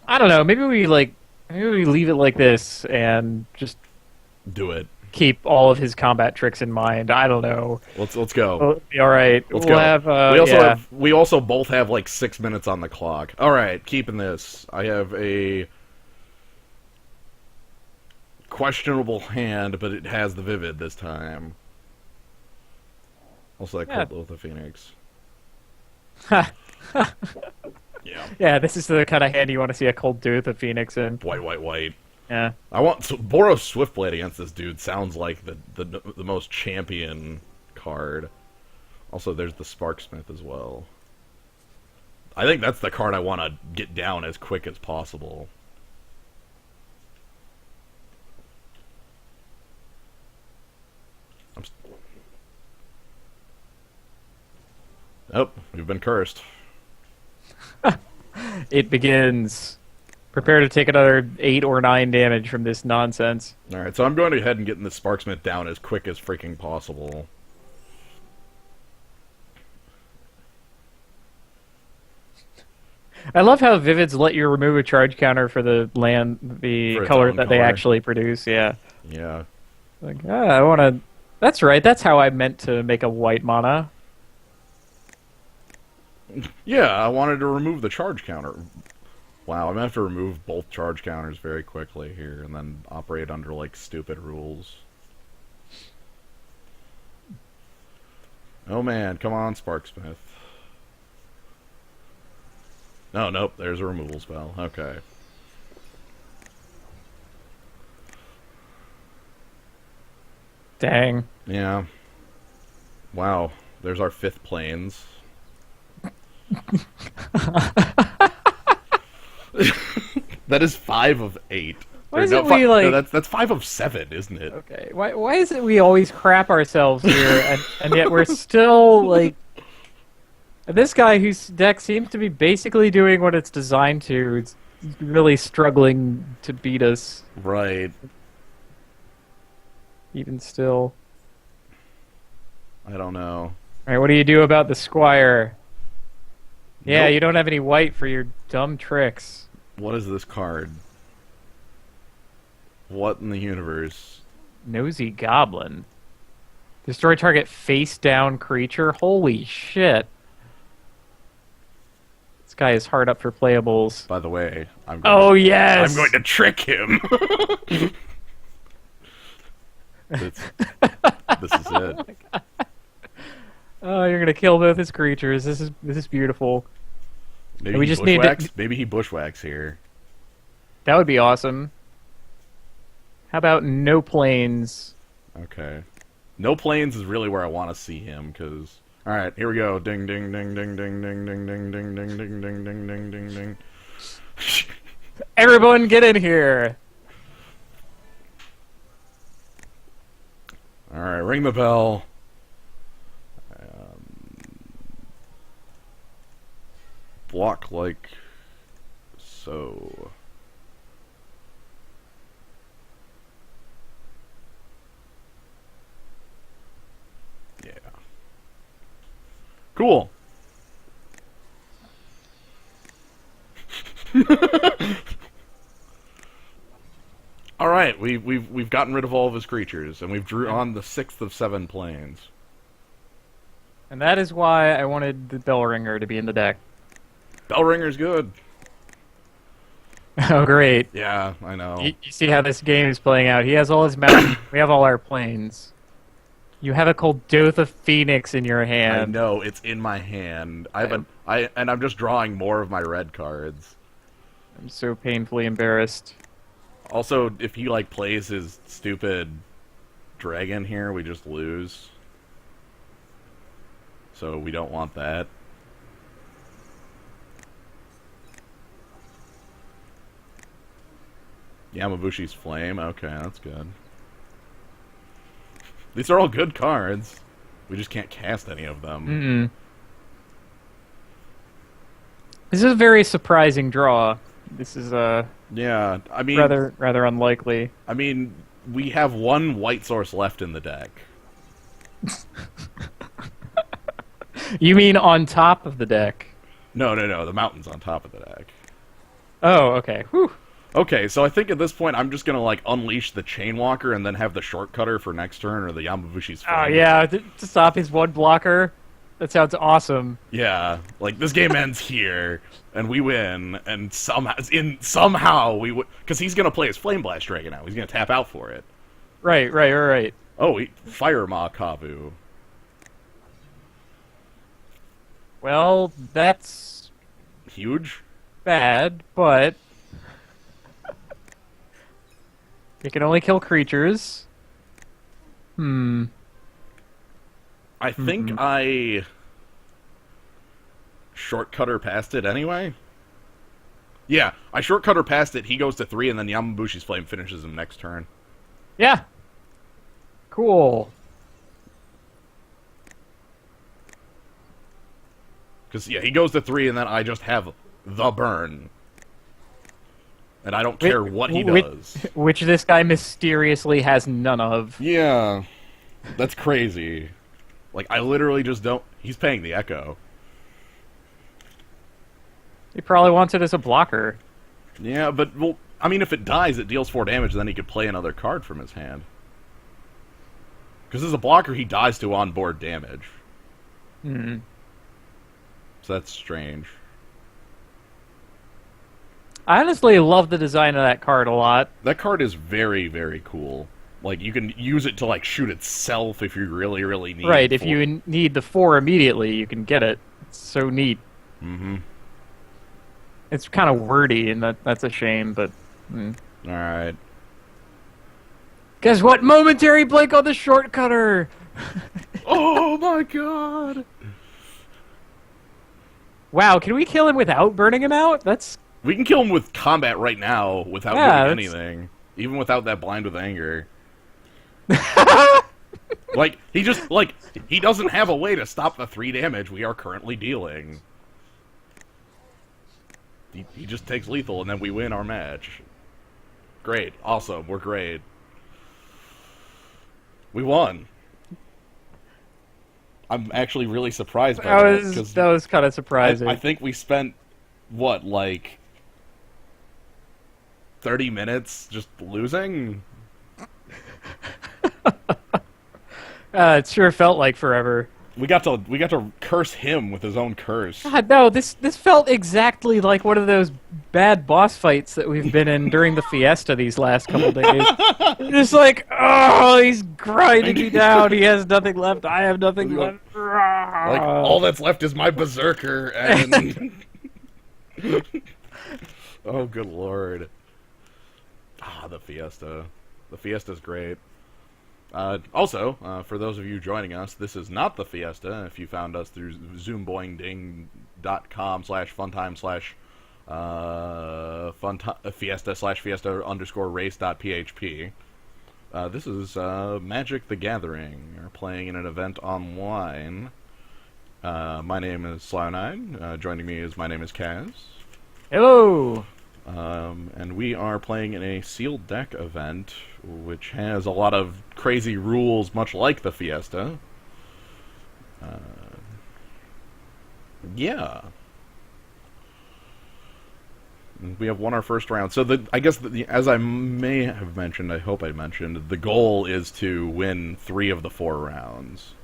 [SPEAKER 2] I don't know. Maybe we leave it like this and just
[SPEAKER 1] Do it.
[SPEAKER 2] keep all of his combat tricks in mind. I don't know.
[SPEAKER 1] Let's go.
[SPEAKER 2] It'll be all right.
[SPEAKER 1] Let's
[SPEAKER 2] we'll
[SPEAKER 1] go.
[SPEAKER 2] have.
[SPEAKER 1] We also both have like 6 minutes on the clock. All right, keeping this. I have a questionable hand, but it has the vivid this time. Also, I called with the Phoenix. Yeah.
[SPEAKER 2] Yeah, this is the kind of hand you want to see a cold do with a Phoenix in.
[SPEAKER 1] White.
[SPEAKER 2] Yeah.
[SPEAKER 1] I want Boros Swiftblade against this dude. Sounds like the most champion card. Also, there's the Sparksmith as well. I think that's the card I want to get down as quick as possible. Oh, we've been cursed.
[SPEAKER 2] It begins. Prepare to take another 8 or 9 damage from this nonsense.
[SPEAKER 1] Alright, so I'm going ahead and getting the Sparksmith down as quick as freaking possible.
[SPEAKER 2] I love how Vivids let you remove a charge counter for the
[SPEAKER 1] For its
[SPEAKER 2] color
[SPEAKER 1] own
[SPEAKER 2] that they
[SPEAKER 1] color.
[SPEAKER 2] actually produce. Yeah,
[SPEAKER 1] Yeah.
[SPEAKER 2] like I want to. That's right. That's how I meant to make a white mana.
[SPEAKER 1] Yeah, I wanted to remove the charge counter. Wow, I'm gonna have to remove both charge counters very quickly here and then operate under, like, stupid rules. Oh man, come on, Sparksmith. No, nope, there's a removal spell. Okay.
[SPEAKER 2] Dang.
[SPEAKER 1] Yeah. Wow, there's our 5th planes. That is 5 of 8.
[SPEAKER 2] Why
[SPEAKER 1] Or,
[SPEAKER 2] isn't
[SPEAKER 1] no,
[SPEAKER 2] we, like...
[SPEAKER 1] that's 5 of 7, isn't it?
[SPEAKER 2] Okay, why is it we always crap ourselves here, and yet we're still, like... This guy whose deck seems to be basically doing what it's designed to, it's really struggling to beat us,
[SPEAKER 1] Right.
[SPEAKER 2] even still.
[SPEAKER 1] I don't know.
[SPEAKER 2] Alright, what do you do about the Squire? Yeah,
[SPEAKER 1] Nope.
[SPEAKER 2] you don't have any white for your dumb tricks.
[SPEAKER 1] What is this card? What in the universe?
[SPEAKER 2] Nosy Goblin. Destroy target face-down creature? Holy shit. This guy is hard up for playables.
[SPEAKER 1] By the way,
[SPEAKER 2] Oh, yes!
[SPEAKER 1] I'm going to trick him. this is it.
[SPEAKER 2] Oh, you're gonna kill both his creatures. This is beautiful.
[SPEAKER 1] Maybe
[SPEAKER 2] We
[SPEAKER 1] he
[SPEAKER 2] just need to-
[SPEAKER 1] bushwhacks. Maybe he bushwhacks here.
[SPEAKER 2] That would be awesome. How about no planes?
[SPEAKER 1] Okay. No planes is really where I want to see him, because... Alright, here we go. Ding, ding, ding, ding, ding, ding, ding, ding, ding, ding, ding, ding, ding, ding, ding, ding.
[SPEAKER 2] Everyone get in here!
[SPEAKER 1] Alright, ring the bell. Block like so. Yeah. Cool. All right, we've gotten rid of all of his creatures, and we've drew on the 6th of 7 planes.
[SPEAKER 2] And that is why I wanted the Bellringer to be in the deck.
[SPEAKER 1] Bellringer's good.
[SPEAKER 2] Oh, great.
[SPEAKER 1] Yeah, I know.
[SPEAKER 2] You see how this game is playing out. He has all his mountains. We have all our planes. You have a Kuldotha Phoenix in your
[SPEAKER 1] I
[SPEAKER 2] hand.
[SPEAKER 1] know, it's in my hand. And I'm just drawing more of my red cards.
[SPEAKER 2] I'm so painfully embarrassed.
[SPEAKER 1] Also, if he, like, plays his stupid dragon here, we just lose. So we don't want that. Yamabushi's Flame, okay, that's good. These are all good cards. We just can't cast any of them.
[SPEAKER 2] Mm-mm. This is a very surprising draw. This is
[SPEAKER 1] Yeah, I mean...
[SPEAKER 2] rather unlikely.
[SPEAKER 1] I mean, we have one white source left in the deck.
[SPEAKER 2] You mean on top of the deck?
[SPEAKER 1] No, the mountain's on top of the deck.
[SPEAKER 2] Oh, okay. Whew.
[SPEAKER 1] Okay, so I think at this point I'm just gonna, like, unleash the Chainwalker and then have the Shortcutter for next turn, or the Yamabushi's Flame.
[SPEAKER 2] Oh, yeah, to stop his one blocker. That sounds awesome.
[SPEAKER 1] Yeah, like, this game ends here, and we win, and somehow we would... Because he's gonna play his Flame Blast Dragon now. He's gonna tap out for it.
[SPEAKER 2] Right.
[SPEAKER 1] Oh, Fire Makavu.
[SPEAKER 2] Well, that's
[SPEAKER 1] Huge?
[SPEAKER 2] bad, but... It can only kill creatures.
[SPEAKER 1] I think I shortcut her past it anyway. Yeah, I shortcut her past it. He goes to 3, and then Yamabushi's Flame finishes him next turn.
[SPEAKER 2] Yeah. Cool.
[SPEAKER 1] Because, yeah, he goes to 3, and then I just have the burn. And I don't care what he does.
[SPEAKER 2] Which this guy mysteriously has none of.
[SPEAKER 1] Yeah. That's crazy. Like, I literally just don't... He's paying the Echo.
[SPEAKER 2] He probably wants it as a blocker.
[SPEAKER 1] Yeah, but, well, I mean, if it dies, it deals 4 damage, then he could play another card from his hand. Because as a blocker, he dies to onboard damage.
[SPEAKER 2] Hmm.
[SPEAKER 1] So that's strange.
[SPEAKER 2] I honestly love the design of that card a lot.
[SPEAKER 1] That card is very, very cool. Like, you can use it to, like, shoot itself if you really, really need it.
[SPEAKER 2] Right, if you need the 4 immediately, you can get it. It's so neat.
[SPEAKER 1] Mm-hmm.
[SPEAKER 2] It's kind of wordy, and that's a shame, but...
[SPEAKER 1] Alright.
[SPEAKER 2] Guess what? Momentary blink on the shortcutter!
[SPEAKER 1] Oh my god!
[SPEAKER 2] Wow, can we kill him without burning him out? That's...
[SPEAKER 1] We can kill him with combat right now without doing anything. Even without that blind with anger. Like, he doesn't have a way to stop the 3 damage we are currently dealing. He just takes lethal and then we win our match. Great. Awesome. We're great. We won. I'm actually really surprised by that.
[SPEAKER 2] That was kind of surprising.
[SPEAKER 1] I think we spent, what, like... 30 minutes just losing?
[SPEAKER 2] It sure felt like forever.
[SPEAKER 1] We got to curse him with his own curse.
[SPEAKER 2] God, no, this felt exactly like one of those bad boss fights that we've been in during the Fiesta these last couple days. Just like, oh, he's grinding me down. He has nothing left. I have nothing left.
[SPEAKER 1] Like, all that's left is my berserker, and... Oh, good lord. Ah, the Fiesta. The Fiesta's great. Also, for those of you joining us, this is not the Fiesta. If you found us through zoomboingding.com/fiesta/fiesta_race.php. This is Magic the Gathering. We're playing in an event online. My name is Sly9. Joining me is my name is Kaz.
[SPEAKER 2] Hello!
[SPEAKER 1] And we are playing in a sealed deck event, which has a lot of crazy rules, much like the Fiesta. Yeah. We have won our first round. So I guess, as I may have mentioned, I hope I mentioned, the goal is to win 3 of the 4 rounds.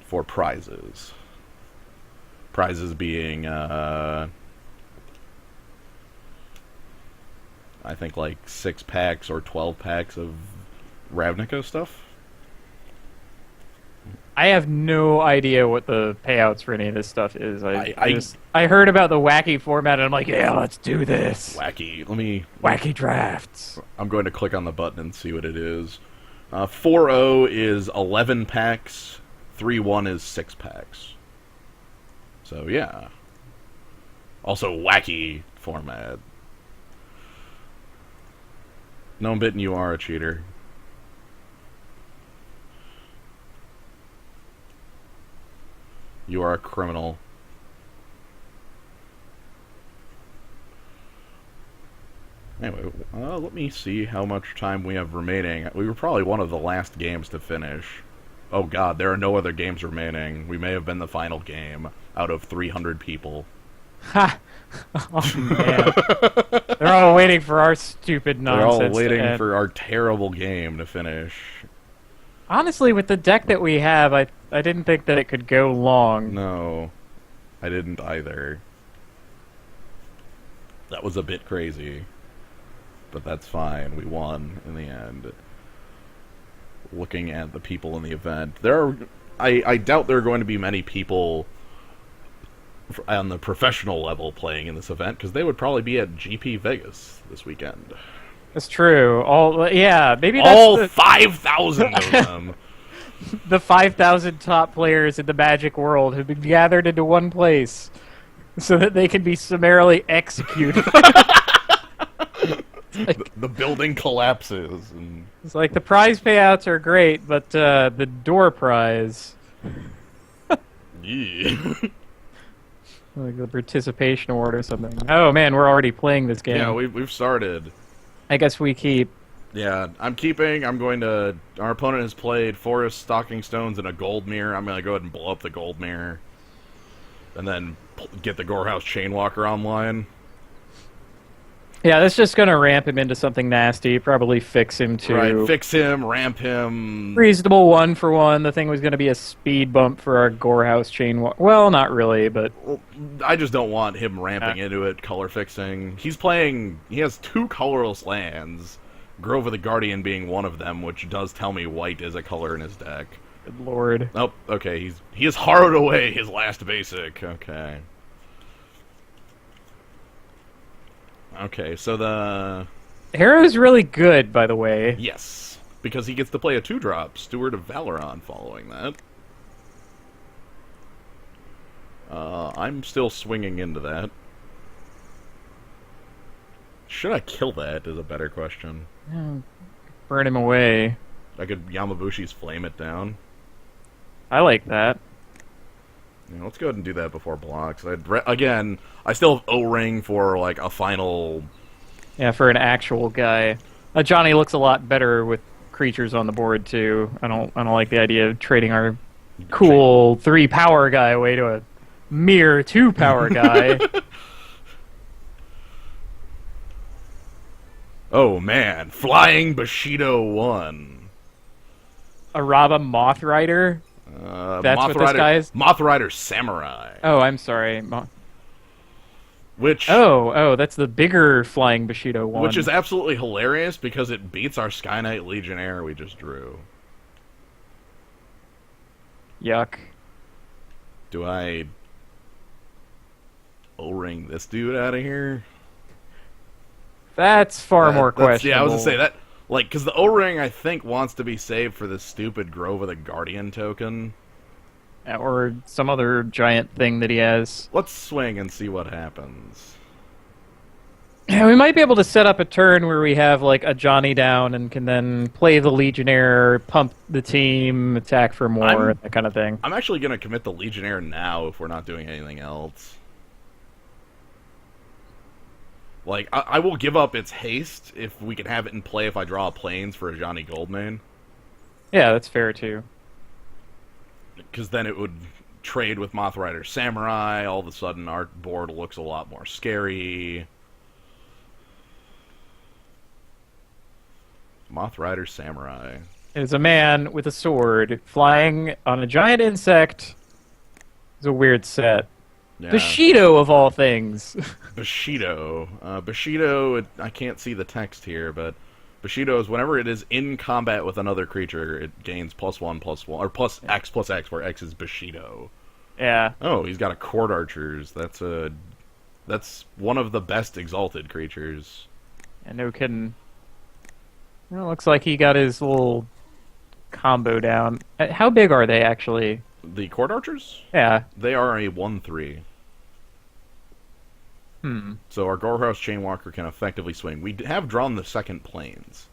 [SPEAKER 1] For prizes. Prizes being, I think like 6 packs or 12 packs of Ravnica stuff.
[SPEAKER 2] I have no idea what the payouts for any of this stuff is. I heard about the wacky format, and I'm like, yeah, let's do this.
[SPEAKER 1] Wacky.
[SPEAKER 2] Wacky drafts.
[SPEAKER 1] I'm going to click on the button and see what it is. 4-0 is 11 packs. 3-1 is 6 packs. So, yeah. Also, wacky format. No, I'm betting you are a cheater. You are a criminal. Anyway, let me see how much time we have remaining. We were probably one of the last games to finish. Oh god, there are no other games remaining. We may have been the final game out of 300 people.
[SPEAKER 2] Ha! Oh, man. They're all waiting for our stupid nonsense.
[SPEAKER 1] They're all waiting for our terrible game to finish.
[SPEAKER 2] Honestly, with the deck that we have, I didn't think that it could go long.
[SPEAKER 1] No, I didn't either. That was a bit crazy. But that's fine. We won in the end. Looking at the people in the event, I doubt there are going to be many people on the professional level playing in this event, because they would probably be at GP Vegas this weekend.
[SPEAKER 2] That's true. Maybe that's
[SPEAKER 1] all 5,000 of them.
[SPEAKER 2] The 5,000 top players in the Magic world have been gathered into one place so that they can be summarily executed.
[SPEAKER 1] The building collapses. And...
[SPEAKER 2] It's like the prize payouts are great, but the door prize,
[SPEAKER 1] yeah.
[SPEAKER 2] like the participation award or something. Oh man, we're already playing this game.
[SPEAKER 1] Yeah, we've started.
[SPEAKER 2] I guess we keep.
[SPEAKER 1] Yeah, I'm keeping. I'm going to... Our opponent has played Forest, Stocking Stones, and a Gold Mirror. I'm going to go ahead and blow up the Gold Mirror. And then get the Gorehouse Chainwalker online.
[SPEAKER 2] Yeah, that's just gonna ramp him into something nasty. Probably fix him to
[SPEAKER 1] Right, fix him, ramp him.
[SPEAKER 2] reasonable 1-for-1. The thing was gonna be a speed bump for our Gorehouse Chainwalker. Well, not really, but
[SPEAKER 1] Well, I just don't want him ramping into it, color fixing. He's playing... He has 2 colorless lands. Grove of the Guardian being one of them, which does tell me white is a color in his deck.
[SPEAKER 2] good lord.
[SPEAKER 1] Oh, okay, he has harrowed away his last basic. Okay. Okay, so the...
[SPEAKER 2] Harrow's really good, by the way.
[SPEAKER 1] Yes, because he gets to play a 2-drop, Steward of Valoron following that. I'm still swinging into that. Should I kill that is a better question.
[SPEAKER 2] Burn him away.
[SPEAKER 1] I could Yamabushi's Flame it down.
[SPEAKER 2] I like that.
[SPEAKER 1] Yeah, let's go ahead and do that before blocks. Again, I still have O-Ring for, like, a final...
[SPEAKER 2] Yeah, for an actual guy. Johnny looks a lot better with creatures on the board too. I don't like the idea of trading our cool 3-power guy away to a mere 2-power guy.
[SPEAKER 1] Oh man, Flying Bushido 1.
[SPEAKER 2] Araba Moth Rider? That's
[SPEAKER 1] Moth
[SPEAKER 2] what
[SPEAKER 1] Rider,
[SPEAKER 2] this guy is?
[SPEAKER 1] Moth Rider Samurai.
[SPEAKER 2] Oh, I'm sorry.
[SPEAKER 1] Which
[SPEAKER 2] that's the bigger Flying Bushido one.
[SPEAKER 1] which is absolutely hilarious because it beats our Sky Knight Legionnaire we just drew.
[SPEAKER 2] Yuck.
[SPEAKER 1] Do I O-ring this dude out of here?
[SPEAKER 2] That's far more questionable.
[SPEAKER 1] Yeah, I was gonna say that, like, because the O-ring I think wants to be saved for this stupid Grove of the Guardian token.
[SPEAKER 2] Or some other giant thing that he has.
[SPEAKER 1] Let's swing and see what happens.
[SPEAKER 2] Yeah, we might be able to set up a turn where we have like a Johnny down and can then play the Legionnaire, pump the team, attack for more, that kind of thing.
[SPEAKER 1] I'm actually gonna commit the Legionnaire now if we're not doing anything else. Like, I will give up its haste if we can have it in play if I draw planes for a Johnny Goldmane.
[SPEAKER 2] Yeah, that's fair too.
[SPEAKER 1] Because then it would trade with Moth Rider Samurai. All of a sudden, our board looks a lot more scary. Moth Rider Samurai.
[SPEAKER 2] It is a man with a sword flying on a giant insect. It's a weird set.
[SPEAKER 1] Yeah.
[SPEAKER 2] Bushido of all things.
[SPEAKER 1] Bushido. Bushido, I can't see the text here, but Bushido is whenever it is in combat with another creature, it gains +1/+1, or +X/+X, where X is Bushido.
[SPEAKER 2] Yeah.
[SPEAKER 1] Oh, he's got a Court Archers. That's one of the best exalted creatures.
[SPEAKER 2] Yeah, no kidding. Well, it looks like he got his little combo down. How big are they, actually?
[SPEAKER 1] The Court Archers?
[SPEAKER 2] Yeah.
[SPEAKER 1] They are a 1/3. So our Gorehouse Chainwalker can effectively swing. We have drawn the second planes.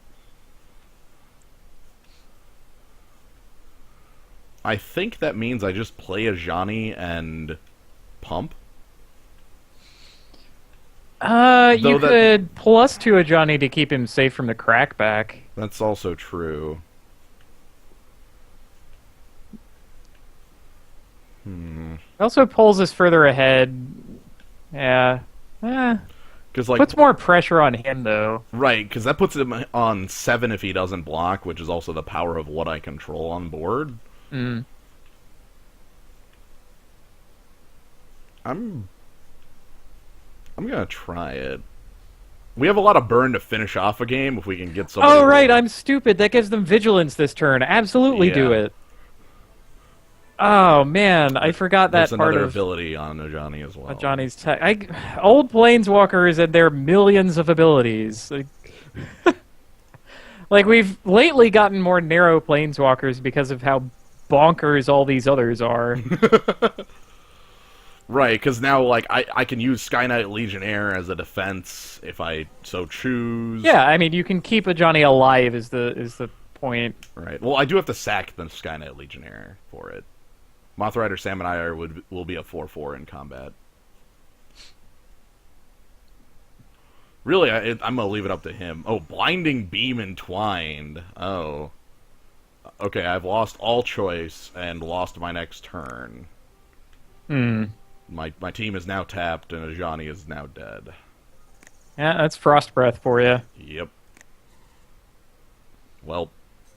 [SPEAKER 1] I think that means I just play a Johnny and pump.
[SPEAKER 2] You could +2 a Johnny to keep him safe from the crackback.
[SPEAKER 1] That's also true.
[SPEAKER 2] It also pulls us further ahead. Yeah.
[SPEAKER 1] Because like
[SPEAKER 2] puts more pressure on him, though.
[SPEAKER 1] right, because that puts him on 7 if he doesn't block, which is also the power of what I control on board.
[SPEAKER 2] Mm.
[SPEAKER 1] I'm gonna try it. We have a lot of burn to finish off a game if we can get somebody.
[SPEAKER 2] Oh, right, I'm stupid. That gives them vigilance this turn. Absolutely do
[SPEAKER 1] Yeah.
[SPEAKER 2] it. Oh, man, I forgot that
[SPEAKER 1] There's
[SPEAKER 2] part
[SPEAKER 1] another
[SPEAKER 2] of
[SPEAKER 1] ability on a Johnny as well.
[SPEAKER 2] Johnny's tech. Old Planeswalkers and their millions of abilities. Like, we've lately gotten more narrow planeswalkers because of how bonkers all these others are.
[SPEAKER 1] Right, because now, like, I can use Sky Knight Legionnaire as a defense if I so choose.
[SPEAKER 2] Yeah, I mean, you can keep a Johnny alive is the point.
[SPEAKER 1] Right. Well, I do have to sack the Sky Knight Legionnaire for it. Moth Rider Salmon will be a 4/4 in combat. Really, I'm going to leave it up to him. Oh, Blinding Beam Entwined. Oh. Okay, I've lost all choice and lost my next turn.
[SPEAKER 2] Hmm.
[SPEAKER 1] My team is now tapped and Ajani is now dead.
[SPEAKER 2] Yeah, that's Frost Breath for you.
[SPEAKER 1] Yep. Well,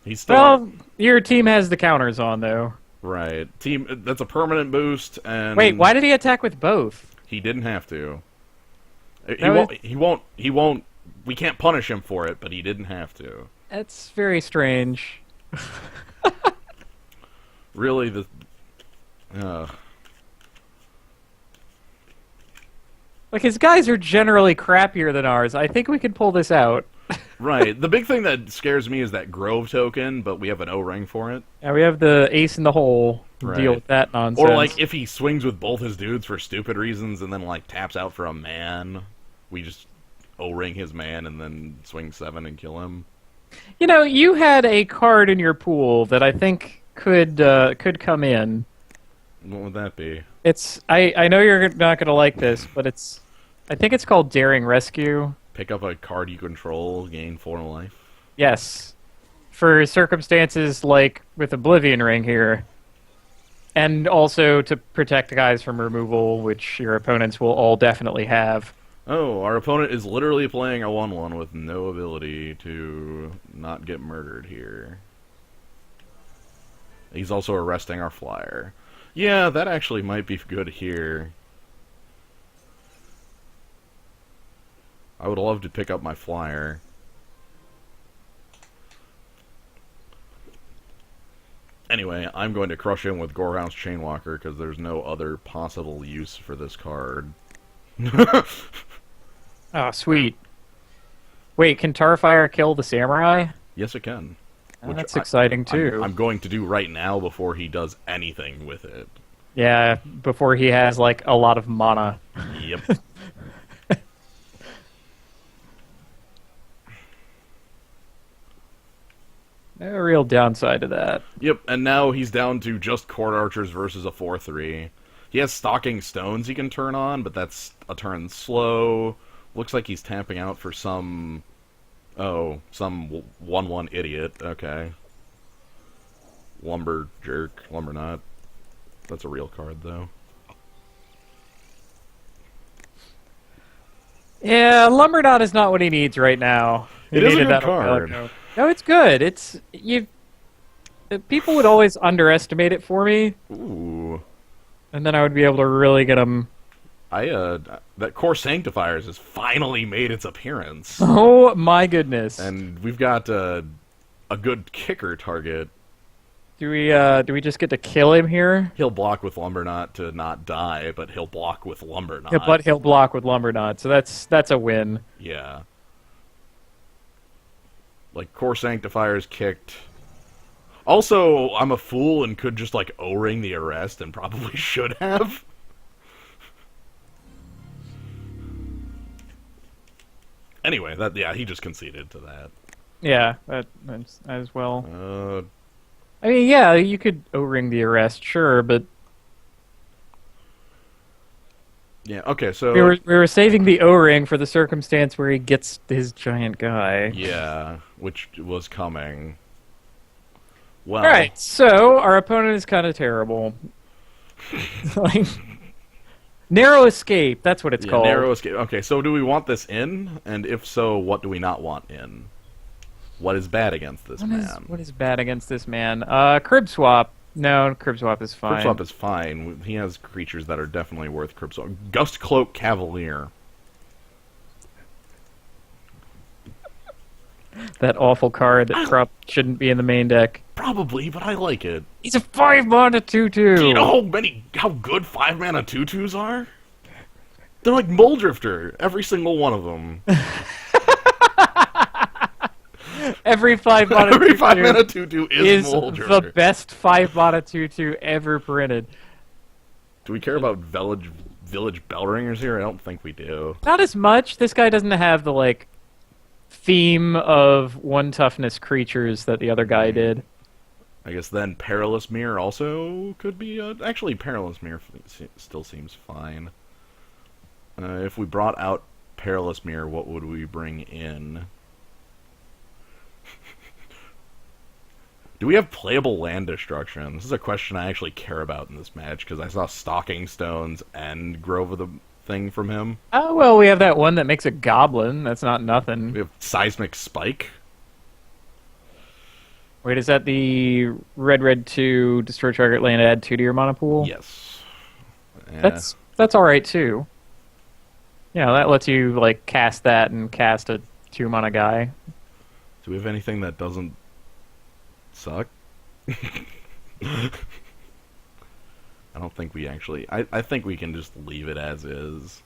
[SPEAKER 1] he's still...
[SPEAKER 2] Well, your team has the counters on, though.
[SPEAKER 1] Right. Team, that's a permanent boost, and...
[SPEAKER 2] Wait, why did he attack with both?
[SPEAKER 1] He didn't have to.
[SPEAKER 2] No,
[SPEAKER 1] He won't... We can't punish him for it, but he didn't have to.
[SPEAKER 2] That's very strange.
[SPEAKER 1] Really, the...
[SPEAKER 2] Like, his guys are generally crappier than ours. I think we can pull this out.
[SPEAKER 1] Right. The big thing that scares me is that Grove token, but we have an O-ring for it.
[SPEAKER 2] Yeah, we have the ace in the hole.
[SPEAKER 1] Right.
[SPEAKER 2] Deal with that nonsense.
[SPEAKER 1] Or, like, if he swings with both his dudes for stupid reasons and then, like, taps out for a man, we just O-ring his man and then swing 7 and kill him.
[SPEAKER 2] You know, you had a card in your pool that I think could come in.
[SPEAKER 1] What would that be?
[SPEAKER 2] It's I know you're not going to like this, but I think it's called Daring Rescue.
[SPEAKER 1] Pick up a card you control, gain 4 life.
[SPEAKER 2] Yes. For circumstances like with Oblivion Ring here. And also to protect guys from removal, which your opponents will all definitely have.
[SPEAKER 1] Oh, our opponent is literally playing a 1/1 with no ability to not get murdered here. He's also arresting our flyer. Yeah, that actually might be good here. I would love to pick up my flyer. Anyway, I'm going to crush him with Gorehound's Chainwalker because there's no other possible use for this card.
[SPEAKER 2] Oh, sweet. Wait, can Tarfire kill the Samurai?
[SPEAKER 1] Yes, it can.
[SPEAKER 2] Oh, that's exciting, too.
[SPEAKER 1] I'm going to do right now before he does anything with it.
[SPEAKER 2] Yeah, before he has, like, a lot of mana.
[SPEAKER 1] Yep.
[SPEAKER 2] No real downside to that.
[SPEAKER 1] Yep, and now he's down to just Court Archers versus a 4/3. He has Stalking Stones he can turn on, but that's a turn slow. Looks like he's tapping out for some... Oh, some 1/1 idiot. Okay. Lumber Jerk. Lumber Not. That's a real card, though.
[SPEAKER 2] Yeah, Lumbernot is not what he needs right now.
[SPEAKER 1] It is a good card.
[SPEAKER 2] No, it's good. It's... People would always underestimate it for me,
[SPEAKER 1] Ooh.
[SPEAKER 2] and then I would be able to really get him...
[SPEAKER 1] That Core Sanctifiers has finally made its appearance.
[SPEAKER 2] Oh my goodness.
[SPEAKER 1] And we've got a good kicker target.
[SPEAKER 2] Do we just get to kill him here?
[SPEAKER 1] He'll block with Lumbernot to not die, but he'll block with Lumbernot.
[SPEAKER 2] Yeah, but he'll block with Lumbernot, so that's a win.
[SPEAKER 1] Yeah. Like, Core Sanctifiers kicked. Also, I'm a fool and could just, like, O-ring the arrest, and probably should have. Anyway, he just conceded to that.
[SPEAKER 2] Yeah, that's as well.
[SPEAKER 1] Uh...
[SPEAKER 2] I mean, yeah, you could O-ring the arrest, sure, but...
[SPEAKER 1] Yeah, okay, so...
[SPEAKER 2] We were saving the O-ring for the circumstance where he gets his giant guy.
[SPEAKER 1] Yeah, which was coming. Well...
[SPEAKER 2] Alright, so our opponent is kind of terrible. Like, narrow escape, that's what it's called.
[SPEAKER 1] Narrow escape. Okay, so do we want this in? And if so, what do we not want in? What is bad against this man?
[SPEAKER 2] What is bad against this man? Crib Swap. No, Crib Swap is fine.
[SPEAKER 1] Crib Swap is fine. He has creatures that are definitely worth Crib Swap. Gust Cloak Cavalier.
[SPEAKER 2] That awful card that probably shouldn't be in the main deck.
[SPEAKER 1] Probably, but I like it.
[SPEAKER 2] He's a 5-mana 2/2.
[SPEAKER 1] Do you know how good 5-mana 2/2s are? They're like Muldrifter, every single one of them.
[SPEAKER 2] Every 5 mana
[SPEAKER 1] Every 5
[SPEAKER 2] tutu
[SPEAKER 1] mana tutu is
[SPEAKER 2] is
[SPEAKER 1] Moldra.
[SPEAKER 2] the best 5 mana tutu ever printed.
[SPEAKER 1] Do we care about village bell ringers here? I don't think we do.
[SPEAKER 2] Not as much. This guy doesn't have the like theme of 1 toughness creatures that the other guy did.
[SPEAKER 1] I guess then Perilous Mirror also could be... actually, Perilous Mirror still seems fine. If we brought out Perilous Mirror, what would we bring in? Do we have playable land destruction? This is a question I actually care about in this match, because I saw Stalking Stones and Grove of the Thing from him.
[SPEAKER 2] Oh, well, we have that one that makes a goblin. That's not nothing.
[SPEAKER 1] We have Seismic Spike.
[SPEAKER 2] Wait, is that the red 2 destroy target land, add 2 to your mana pool?
[SPEAKER 1] Yes.
[SPEAKER 2] That's all right too. Yeah, that lets you like cast that and cast a 2 mana guy.
[SPEAKER 1] Do we have anything that doesn't suck? I don't think we actually... I think we can just leave it as is.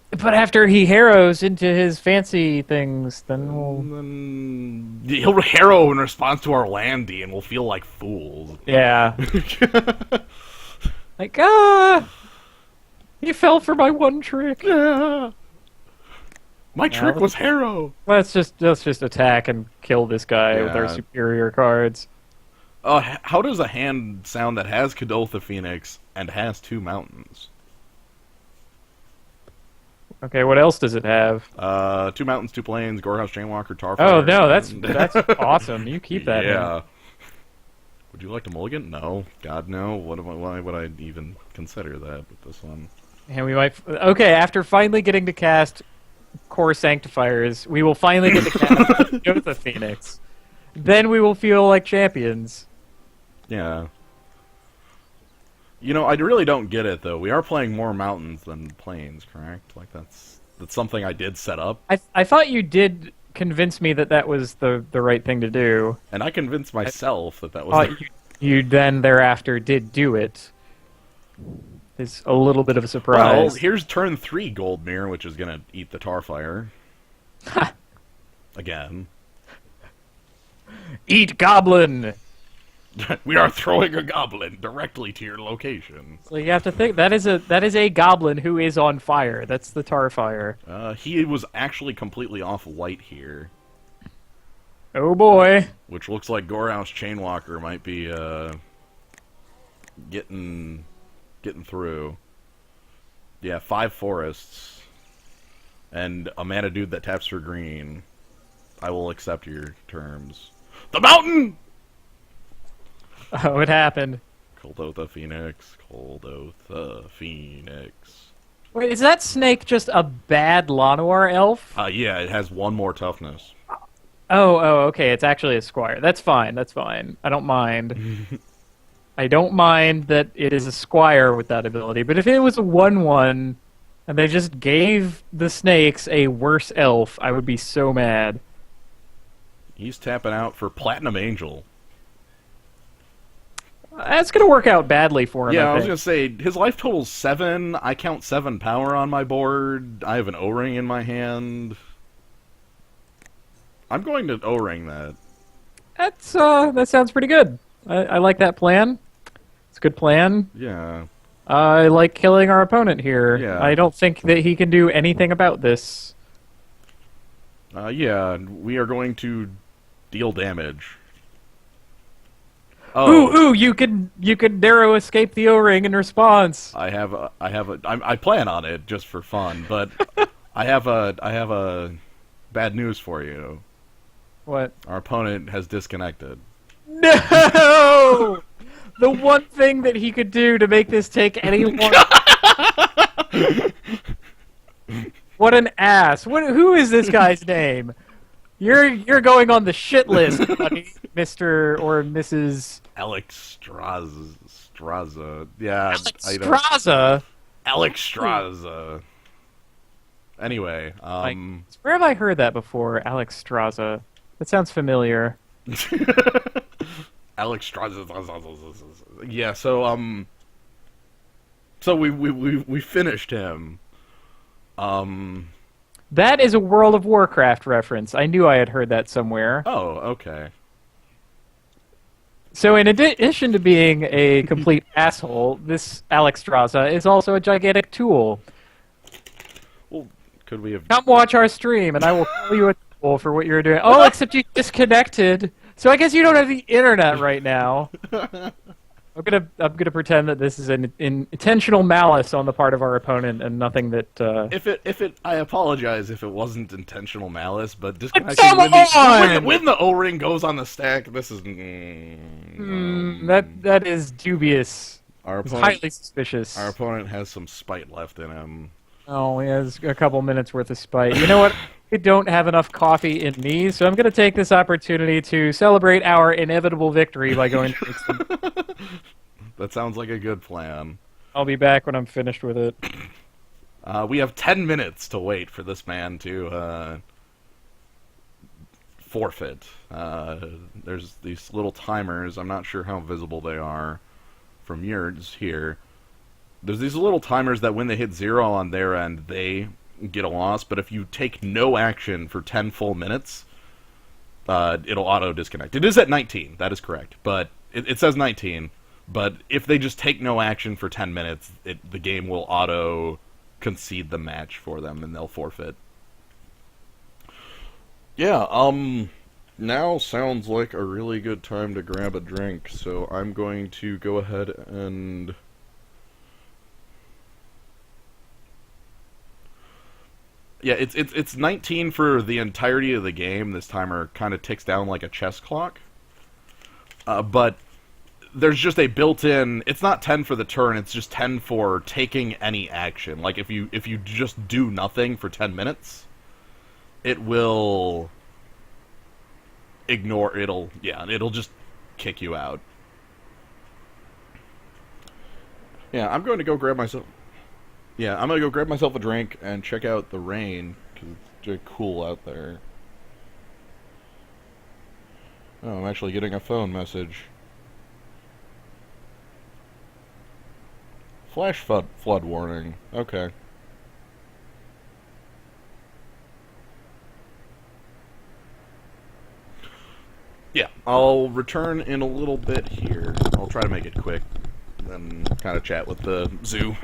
[SPEAKER 2] But after he harrows into his fancy things, then we'll...
[SPEAKER 1] And then he'll harrow in response to our landy, and we'll feel like fools.
[SPEAKER 2] Yeah. Like, he fell for my one trick.
[SPEAKER 1] My trick was harrow.
[SPEAKER 2] Let's just attack and kill this guy with our
[SPEAKER 1] Yeah.
[SPEAKER 2] superior cards.
[SPEAKER 1] How does a hand sound that has Kadoltha Phoenix and has 2 mountains?
[SPEAKER 2] Okay, what else does it have?
[SPEAKER 1] 2 mountains, 2 plains, Gorehouse Chainwalker, Tarfire.
[SPEAKER 2] Oh no, that's awesome. You keep that.
[SPEAKER 1] Yeah. Would you like to mulligan? No. God, no. Why would I even consider that with this one?
[SPEAKER 2] And we might. Okay, after finally getting to cast Core Sanctifiers, we will finally get to cast Jotha Phoenix. Then we will feel like champions.
[SPEAKER 1] Yeah. You know, I really don't get it, though. We are playing more mountains than plains, correct? Like, that's something I did set up.
[SPEAKER 2] I thought you did convince me that that was the right thing to do.
[SPEAKER 1] And I convinced myself that was...
[SPEAKER 2] You then thereafter did do it. It's a little bit of a
[SPEAKER 1] Well,
[SPEAKER 2] surprise.
[SPEAKER 1] here's turn 3 Gold Mirror, which is going to eat the Tarfire. Again.
[SPEAKER 2] Eat goblin!
[SPEAKER 1] We are throwing a goblin directly to your location.
[SPEAKER 2] So you have to think that is a goblin who is on fire. That's the Tarfire.
[SPEAKER 1] He was actually completely off white here,
[SPEAKER 2] Oh boy.
[SPEAKER 1] which looks like Gorehouse Chainwalker might be getting through. Yeah, 5 forests and a mana dude that taps for green. I will accept your terms. The mountain.
[SPEAKER 2] Oh, it happened.
[SPEAKER 1] Coldotha Phoenix. Coldotha Phoenix.
[SPEAKER 2] Wait, is that snake just a bad Llanowar elf?
[SPEAKER 1] Yeah, it has 1 more toughness.
[SPEAKER 2] Oh, okay. It's actually a squire. That's fine. That's fine. I don't mind. I don't mind that it is a squire with that ability. But if it was a 1/1 and they just gave the snakes a worse elf, I would be so mad.
[SPEAKER 1] He's tapping out for Platinum Angel.
[SPEAKER 2] That's gonna work out badly for him.
[SPEAKER 1] Yeah, I was
[SPEAKER 2] think.
[SPEAKER 1] gonna say, his life total's 7. I count 7 power on my board. I have an O-ring in my hand. I'm going to O-ring that.
[SPEAKER 2] That sounds pretty good. I like that plan. It's a good plan.
[SPEAKER 1] Yeah.
[SPEAKER 2] I like killing our opponent here.
[SPEAKER 1] Yeah.
[SPEAKER 2] I don't think that he can do anything about this.
[SPEAKER 1] Yeah, we are going to deal damage. Oh,
[SPEAKER 2] Ooh, you could narrow escape the O-ring in response.
[SPEAKER 1] I plan on it just for fun, but I have a bad news for you.
[SPEAKER 2] What?
[SPEAKER 1] Our opponent has disconnected.
[SPEAKER 2] No! The one thing that he could do to make this take any longer. What an ass! Who is this guy's name? You're going on the shit list, buddy, Mr. or Mrs.
[SPEAKER 1] Alex Straza. Yeah,
[SPEAKER 2] Straza.
[SPEAKER 1] Alex Straza. Anyway,
[SPEAKER 2] Where have I heard that before? Alex Straza. That sounds familiar.
[SPEAKER 1] Alex Straza. Yeah, so we finished him.
[SPEAKER 2] That is a World of Warcraft reference. I knew I had heard that somewhere.
[SPEAKER 1] Oh, okay.
[SPEAKER 2] So, in addition to being a complete asshole, this Alex Straza is also a gigantic tool.
[SPEAKER 1] Well, could we have?
[SPEAKER 2] Come watch our stream, and I will call you a tool for what you're doing. Oh, except you disconnected. So I guess you don't have the internet right now. I'm gonna pretend that this is an intentional malice on the part of our opponent, and nothing that.
[SPEAKER 1] I apologize if it wasn't intentional malice, but
[SPEAKER 2] Come
[SPEAKER 1] disconnecting
[SPEAKER 2] on!
[SPEAKER 1] when the O-ring goes on the stack, this is.
[SPEAKER 2] That is dubious.
[SPEAKER 1] Our
[SPEAKER 2] It's
[SPEAKER 1] opponent,
[SPEAKER 2] highly suspicious.
[SPEAKER 1] our opponent has some spite left in him.
[SPEAKER 2] Oh, he has a couple minutes worth of spite. You know what? I don't have enough coffee in me, so I'm going to take this opportunity to celebrate our inevitable victory by going to make some.
[SPEAKER 1] That sounds like a good plan.
[SPEAKER 2] I'll be back when I'm finished with it.
[SPEAKER 1] We have 10 minutes to wait for this man to forfeit. There's these little timers. I'm not sure how visible they are from yours here. There's these little timers that when they hit 0 on their end, they get a loss, but if you take no action for 10 full minutes, it'll auto-disconnect. It is at 19, that is correct, but it says 19, but if they just take no action for 10 minutes, the game will auto-concede the match for them, and they'll forfeit. Yeah, now sounds like a really good time to grab a drink, so I'm going to go ahead and... Yeah, it's 19 for the entirety of the game. This timer kind of ticks down like a chess clock. But there's just a built-in... It's not 10 for the turn, it's just 10 for taking any action. Like, if you just do nothing for 10 minutes, it will ignore... It'll just kick you out. Yeah, I'm going to go grab myself... Yeah, I'm gonna go grab myself a drink and check out the rain, because it's very cool out there. Oh, I'm actually getting a phone message. Flash flood warning. Okay. Yeah, I'll return in a little bit here. I'll try to make it quick, then kind of chat with the zoo.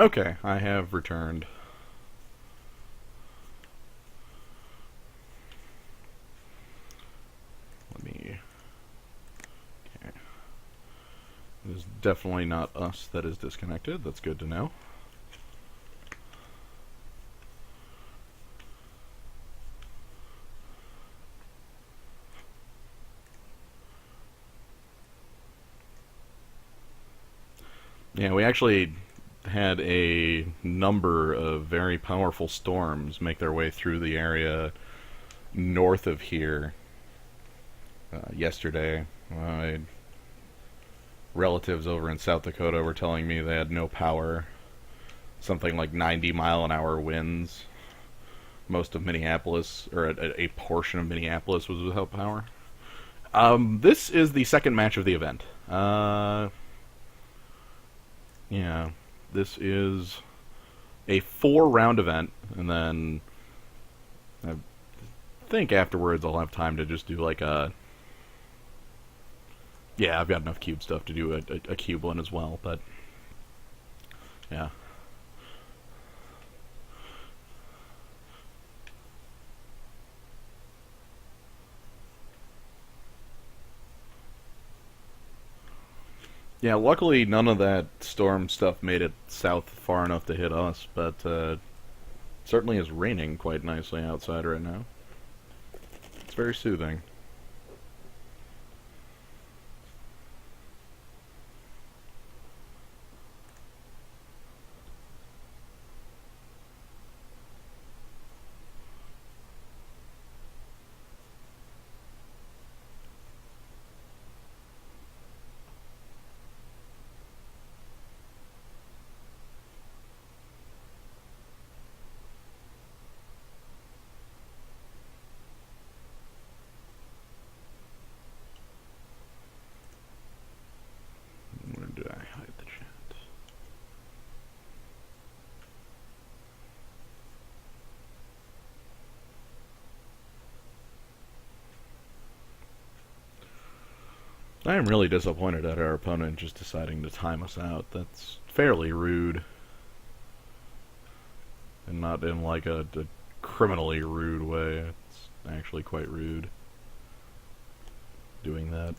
[SPEAKER 1] Okay, I have returned. Let me... Okay. It is definitely not us that is disconnected. That's good to know. Yeah, we actually had a number of very powerful storms make their way through the area north of here yesterday. My relatives over in South Dakota were telling me they had no power, something like 90-mile-an-hour winds. Most of Minneapolis, or a portion of Minneapolis, was without power. This is the second match of the event. Yeah, this is a 4-round event, and then I think afterwards I'll have time to just do like a... Yeah, I've got enough cube stuff to do a cube one as well, but... Yeah. Yeah, luckily none of that storm stuff made it south far enough to hit us, but certainly is raining quite nicely outside right now. It's very soothing. Where did I hide the chat? I am really disappointed at our opponent just deciding to time us out. That's fairly rude. And not in like a criminally rude way. It's actually quite rude doing that.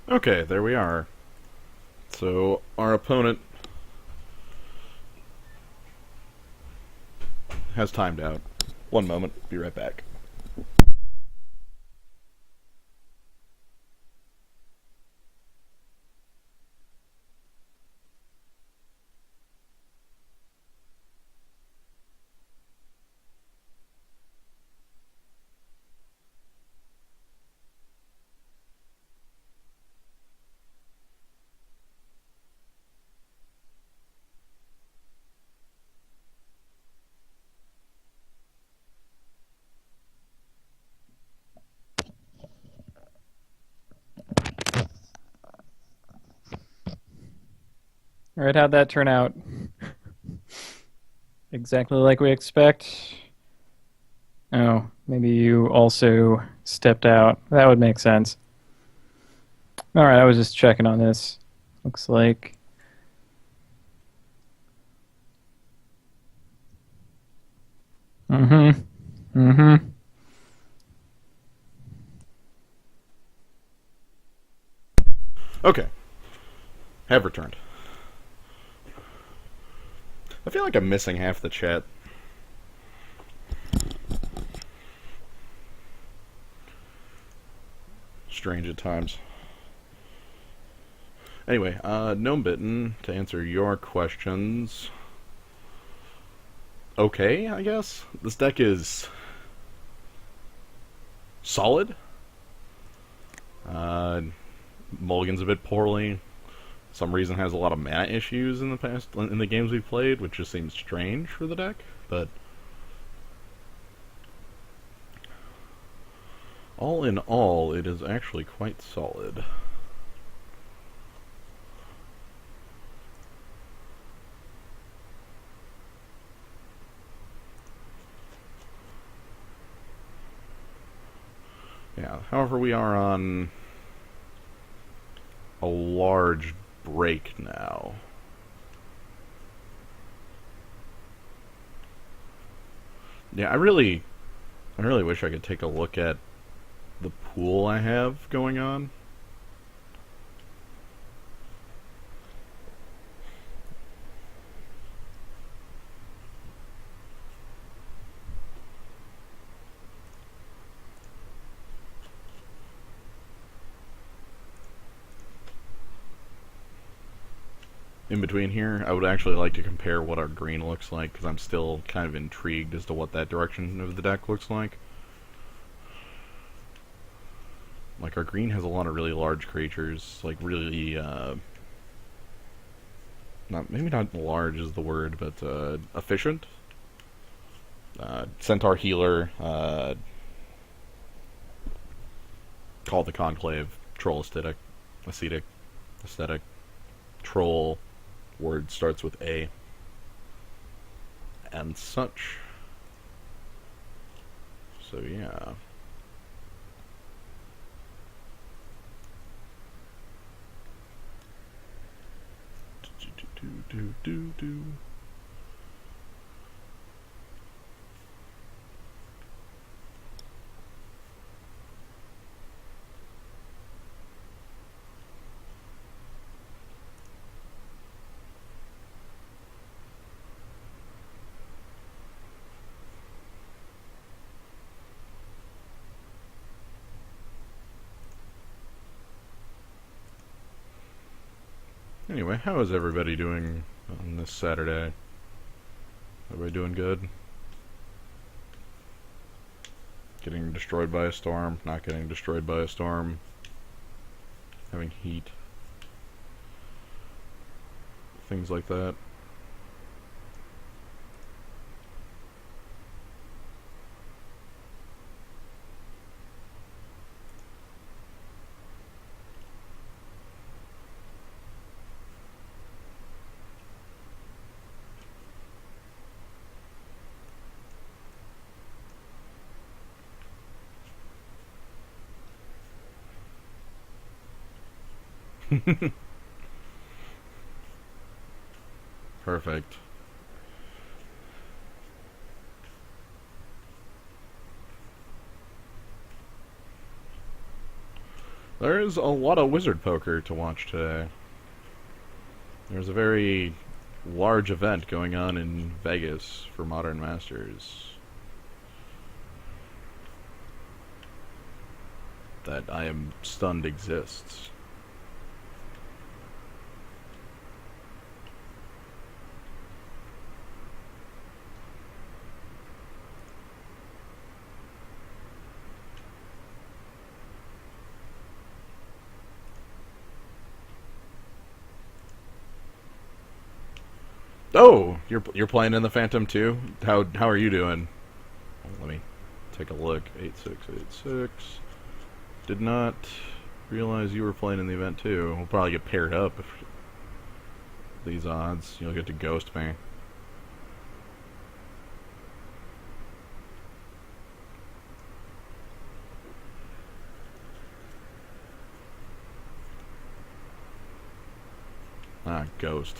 [SPEAKER 1] Okay, there we are. So, our opponent has timed out. One moment, be right back.
[SPEAKER 2] All right, how'd that turn out? Exactly like we expect. Oh, maybe you also stepped out. That would make sense. All right, I was just checking on this. Looks like Mm-hmm. Mm-hmm.
[SPEAKER 1] Okay, have returned. I feel like I'm missing half the chat. Strange at times. Anyway, Gnome Bitten, to answer your questions. Okay, I guess. This deck is solid. Uh, Mulligan's a bit poorly. Some reason has a lot of mana issues in the games we've played, which just seems strange for the deck. But all in all, it is actually quite solid. Yeah. However, we are on a large break now. Yeah, I really wish I could take a look at the pool I have going on. In between here, I would actually like to compare what our green looks like, because I'm still kind of intrigued as to what that direction of the deck looks like. Like, our green has a lot of really large creatures, like really, maybe not large is the word, but efficient. Centaur Healer, Call the Conclave, Troll Aesthetic, Troll, word starts with A, and such. So yeah. Do. Anyway, how is everybody doing on this Saturday? Everybody doing good? Getting destroyed by a storm, not getting destroyed by a storm, having heat, things like that. Perfect. There's a lot of wizard poker to watch today. There's a very large event going on in Vegas for Modern Masters that I am stunned exists. Oh, you're playing in the Phantom too? How are you doing? Let me take a look. 8686. Did not realize you were playing in the event too. We'll probably get paired up if these odds. You'll get to ghost me. Ah, ghost.